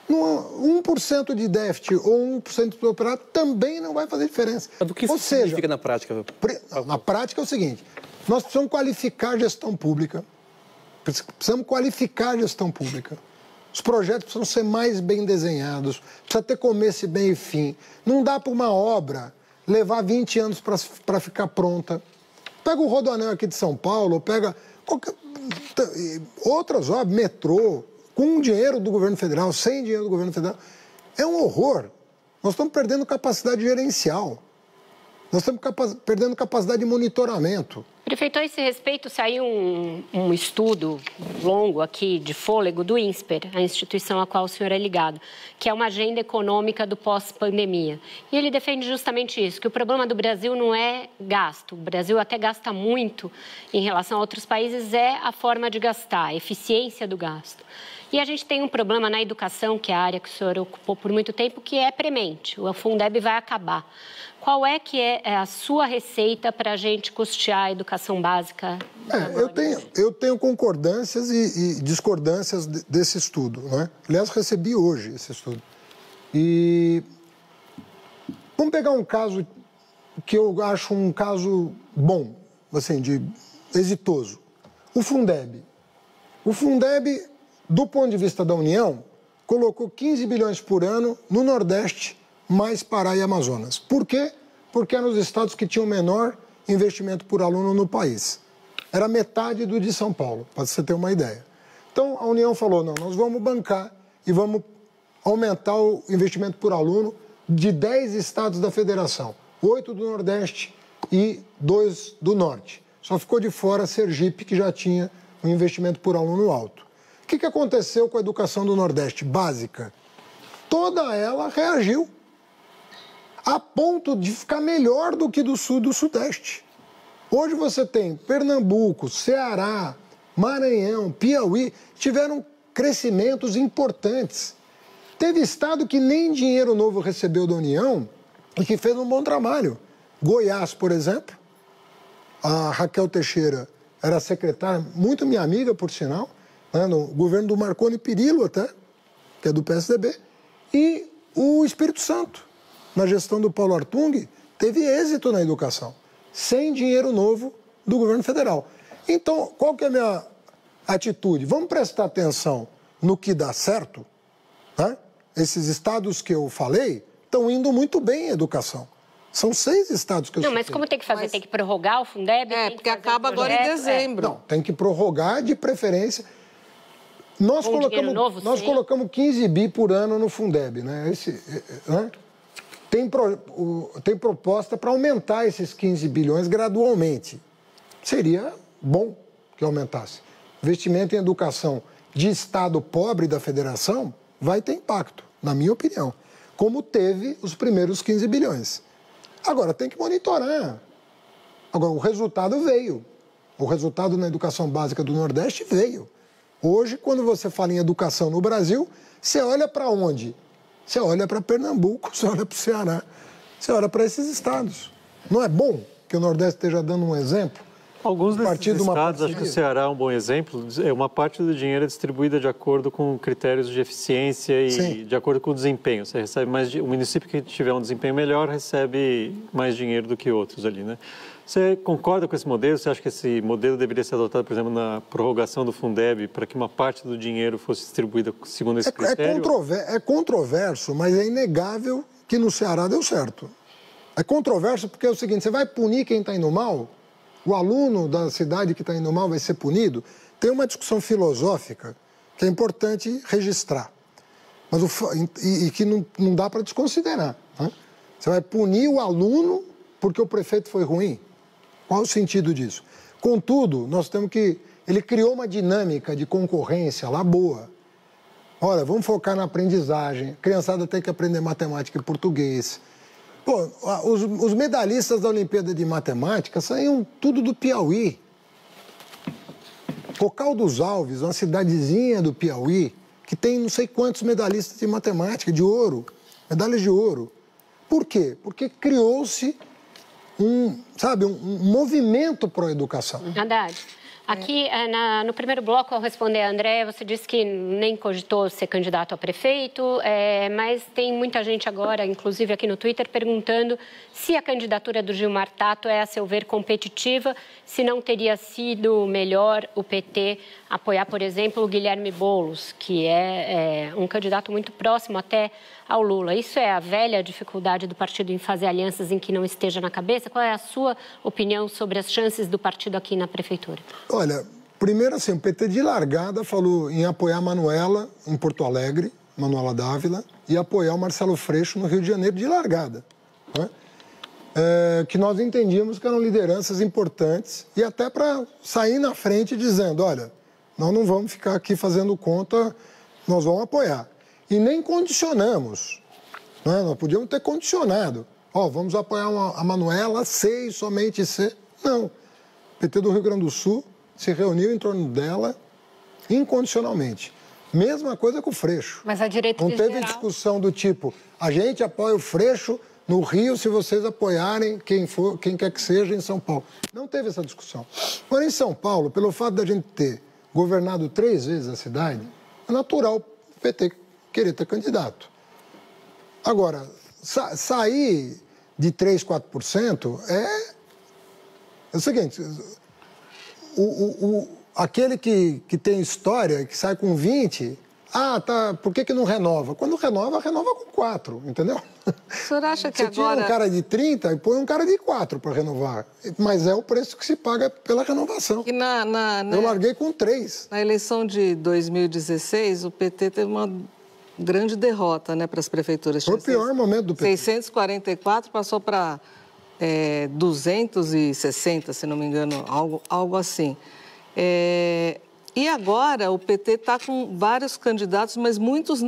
1% de déficit ou 1% do operado também não vai fazer diferença. Mas do que isso significa na prática? Na prática é o seguinte, nós precisamos qualificar a gestão pública, os projetos precisam ser mais bem desenhados, precisa ter começo, meio e fim. Não dá para uma obra levar 20 anos para ficar pronta. Pega o Rodoanel aqui de São Paulo, pega outras obras, metrô, com dinheiro do governo federal, sem dinheiro do governo federal. É um horror. Nós estamos perdendo capacidade gerencial. Nós estamos perdendo capacidade de monitoramento. Prefeito, a esse respeito, saiu um estudo longo aqui de fôlego do INSPER, a instituição a qual o senhor é ligado, que é uma agenda econômica do pós-pandemia. E ele defende justamente isso, que o problema do Brasil não é gasto. O Brasil até gasta muito em relação a outros países, é a forma de gastar, a eficiência do gasto. E a gente tem um problema na educação, que é a área que o senhor ocupou por muito tempo, que é premente. O Fundeb vai acabar. Qual é que é a sua receita para a gente custear a educação básica? Eu tenho concordâncias e discordâncias desse estudo, não é? Aliás, recebi hoje esse estudo. E vamos pegar um caso que eu acho um caso bom, assim, exitoso. O Fundeb. O Fundeb, do ponto de vista da União, colocou 15 bilhões por ano no Nordeste, mais Pará e Amazonas. Por quê? Porque eram os estados que tinham menor investimento por aluno no país. Era metade do de São Paulo, para você ter uma ideia. Então, a União falou, não, nós vamos bancar e vamos aumentar o investimento por aluno de 10 estados da federação, 8 do Nordeste e 2 do Norte. Só ficou de fora Sergipe, que já tinha um investimento por aluno alto. O que aconteceu com a educação do Nordeste básica? Toda ela reagiu a ponto de ficar melhor do que do Sul e do Sudeste. Hoje você tem Pernambuco, Ceará, Maranhão, Piauí, tiveram crescimentos importantes. Teve estado que nem dinheiro novo recebeu da União e que fez um bom trabalho. Goiás, por exemplo, a Raquel Teixeira era secretária, muito minha amiga, por sinal, né, no governo do Marconi Perillo até, que é do PSDB, e o Espírito Santo, na gestão do Paulo Artung, teve êxito na educação, sem dinheiro novo do governo federal. Então, qual que é a minha atitude? Vamos prestar atenção no que dá certo, né? Esses estados que eu falei estão indo muito bem em educação. São 6 estados que eu citei. Não, mas como tem que fazer? Tem que prorrogar o Fundeb? Porque acaba agora em dezembro. Não, tem que prorrogar de preferência. Nós colocamos 15 bi por ano no Fundeb, né? Né? Tem proposta para aumentar esses 15 bilhões gradualmente. Seria bom que aumentasse. Investimento em educação de estado pobre da federação vai ter impacto, na minha opinião, como teve os primeiros 15 bilhões. Agora, tem que monitorar. Agora, o resultado veio. O resultado na educação básica do Nordeste veio. Hoje, quando você fala em educação no Brasil, você olha para onde? Você olha para Pernambuco, você olha para o Ceará, você olha para esses estados. Não é bom que o Nordeste esteja dando um exemplo? Alguns desses estados, acho que o Ceará é um bom exemplo, uma parte do dinheiro é distribuída de acordo com critérios de eficiência e Sim. de acordo com o desempenho. Você recebe mais, o município que tiver um desempenho melhor recebe mais dinheiro do que outros ali, né? Você concorda com esse modelo? Você acha que esse modelo deveria ser adotado, por exemplo, na prorrogação do Fundeb, para que uma parte do dinheiro fosse distribuída segundo esse critério? É controverso, mas é inegável que no Ceará deu certo. É controverso porque é o seguinte, você vai punir quem está indo mal? O aluno da cidade que está indo mal vai ser punido? Tem uma discussão filosófica que é importante registrar, mas que não dá para desconsiderar. Né? Você vai punir o aluno porque o prefeito foi ruim? Qual o sentido disso? Contudo, nós temos que... Ele criou uma dinâmica de concorrência lá boa. Olha, vamos focar na aprendizagem. A criançada tem que aprender matemática e português. Pô, os medalhistas da Olimpíada de Matemática saíam tudo do Piauí. Cocal dos Alves, uma cidadezinha do Piauí, que tem não sei quantos medalhistas de matemática, de ouro, medalhas de ouro. Por quê? Porque criou-se um movimento pró-educação. Verdade. Aqui, no primeiro bloco, ao responder a André, você disse que nem cogitou ser candidato a prefeito, mas tem muita gente agora, inclusive aqui no Twitter, perguntando se a candidatura do Gilmar Tato é, a seu ver, competitiva, se não teria sido melhor o PT apoiar, por exemplo, o Guilherme Boulos, que é um candidato muito próximo até ao Lula. Isso é a velha dificuldade do partido em fazer alianças em que não esteja na cabeça? Qual é a sua opinião sobre as chances do partido aqui na prefeitura? Olha, primeiro assim, o PT de largada falou em apoiar a Manuela em Porto Alegre, Manuela Dávila, e apoiar o Marcelo Freixo no Rio de Janeiro de largada. Né? Que nós entendíamos que eram lideranças importantes e até para sair na frente dizendo, olha, nós não vamos ficar aqui fazendo conta, nós vamos apoiar. E nem condicionamos, né? Nós podíamos ter condicionado. Vamos apoiar a Manuela, C e somente C. Não. O PT do Rio Grande do Sul se reuniu em torno dela incondicionalmente. Mesma coisa com o Freixo. Mas a direita não teve discussão do tipo, a gente apoia o Freixo no Rio se vocês apoiarem quem quer que seja em São Paulo. Não teve essa discussão. Agora, em São Paulo, pelo fato da gente ter governado 3 vezes a cidade, é natural o PT querer ter candidato. Agora, sair de 3%, 4% é o seguinte, aquele que tem história, que sai com 20%, por que não renova? Quando renova com 4%, entendeu? O senhor acha que Você agora... tira um cara de 30 e põe um cara de 4 para renovar. Mas é o preço que se paga pela renovação. E eu larguei com 3. Na eleição de 2016, o PT teve uma grande derrota, né, para as prefeituras. Foi o pior momento do PT. 644 passou para 260, se não me engano, algo assim. E agora o PT está com vários candidatos, mas muitos,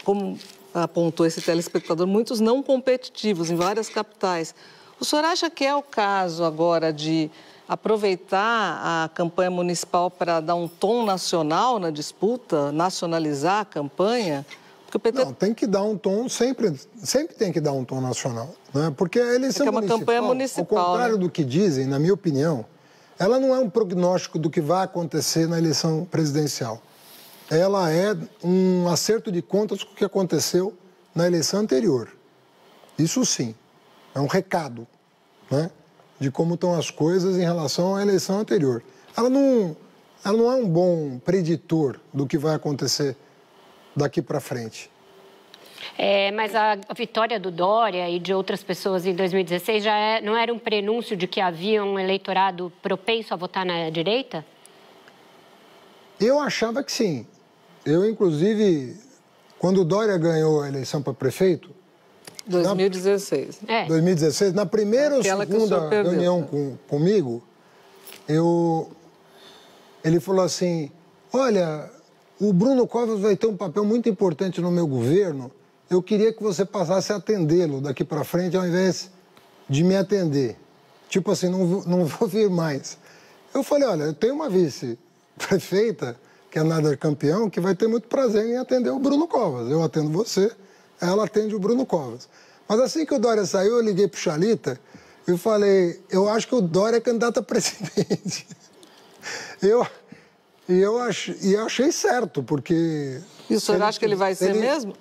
como apontou esse telespectador, muitos não competitivos em várias capitais. O senhor acha que é o caso agora de aproveitar a campanha municipal para dar um tom nacional na disputa, nacionalizar a campanha? Porque o PT... Não, tem que dar um tom, sempre tem que dar um tom nacional. Né? Porque a eleição municipal, campanha municipal, ao contrário, né, do que dizem, na minha opinião, ela não é um prognóstico do que vai acontecer na eleição presidencial. Ela é um acerto de contas com o que aconteceu na eleição anterior. Isso sim, é um recado, né, de como estão as coisas em relação à eleição anterior. Ela não é um bom preditor do que vai acontecer daqui para frente. Mas a vitória do Dória e de outras pessoas em 2016 não era um prenúncio de que havia um eleitorado propenso a votar na direita? Eu achava que sim. Eu, inclusive, quando o Dória ganhou a eleição para prefeito... 2016. 2016, na primeira ou segunda reunião comigo, ele falou assim, olha, o Bruno Covas vai ter um papel muito importante no meu governo, eu queria que você passasse a atendê-lo daqui para frente, ao invés de me atender. Tipo assim, não vou vir mais. Eu falei, olha, eu tenho uma vice-prefeita, que é a Nader Campeão, que vai ter muito prazer em atender o Bruno Covas. Eu atendo você, ela atende o Bruno Covas. Mas assim que o Dória saiu, eu liguei para o Chalita e falei, eu acho que o Dória é candidato a presidente. Eu achei certo, porque... E o senhor acha que ele vai ser mesmo?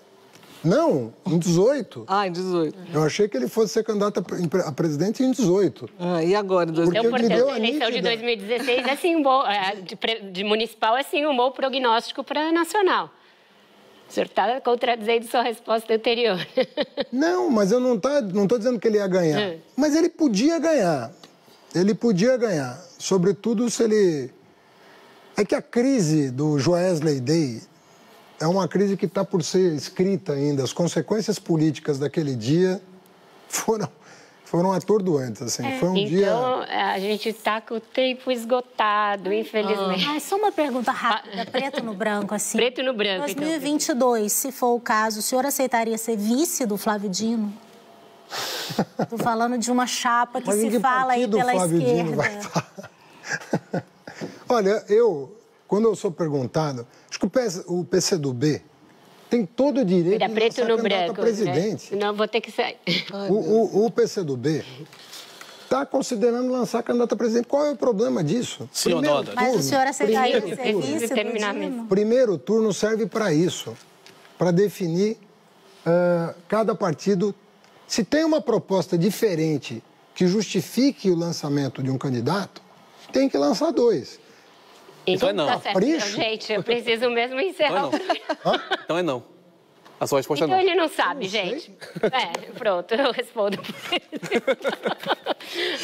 Não, em 18. Em 18. Eu achei que ele fosse ser candidato a presidente em 18. E agora, em 2018? Então, portanto, a eleição de 2016 é sim de municipal é sim um bom prognóstico para nacional. O senhor está contradizendo sua resposta anterior. Não, mas eu não estou dizendo que ele ia ganhar. Mas ele podia ganhar. Ele podia ganhar. Sobretudo se ele... É que a crise do Joesley Day é uma crise que está por ser escrita ainda. As consequências políticas daquele dia foram atordoantes, assim. Foi um dia... Então, a gente está com o tempo esgotado, infelizmente. Só uma pergunta rápida, preto no branco, assim. Preto no branco, 2022, se for o caso, o senhor aceitaria ser vice do Flávio Dino? Estou falando de uma chapa que se fala aí pela esquerda. Vai estar? Olha, quando eu sou perguntado, acho que o PCdoB tem todo o direito de preto no branco, a presidente. Né? Não, vou ter que sair. O PCdoB está considerando lançar candidato a presidente. Qual é o problema disso? Sim ou não? Mas o senhor aceitaria que servisse pro primeiro turno serve para isso, para definir cada partido. Se tem uma proposta diferente que justifique o lançamento de um candidato, tem que lançar 2. Então é não. Tá certo, gente, eu preciso mesmo encerrar. Então é não. A sua resposta então é não. Ele não sabe, gente. Pronto, eu respondo por ele.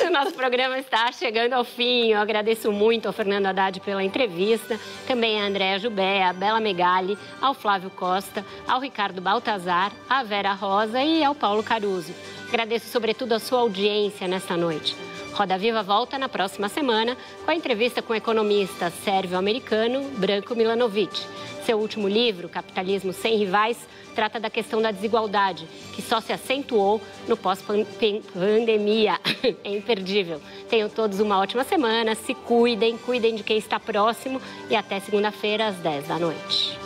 O nosso programa está chegando ao fim. Eu agradeço muito ao Fernando Haddad pela entrevista, também a Andréa Jubé, a Bela Megali, ao Flávio Costa, ao Ricardo Baltazar, à Vera Rosa e ao Paulo Caruso. Agradeço, sobretudo, a sua audiência nesta noite. Roda Viva volta na próxima semana com a entrevista com o economista sérvio-americano Branko Milanovic. Seu último livro, Capitalismo Sem Rivais, trata da questão da desigualdade, que só se acentuou no pós-pandemia. É imperdível. Tenham todos uma ótima semana, se cuidem, cuidem de quem está próximo e até segunda-feira às 10 da noite.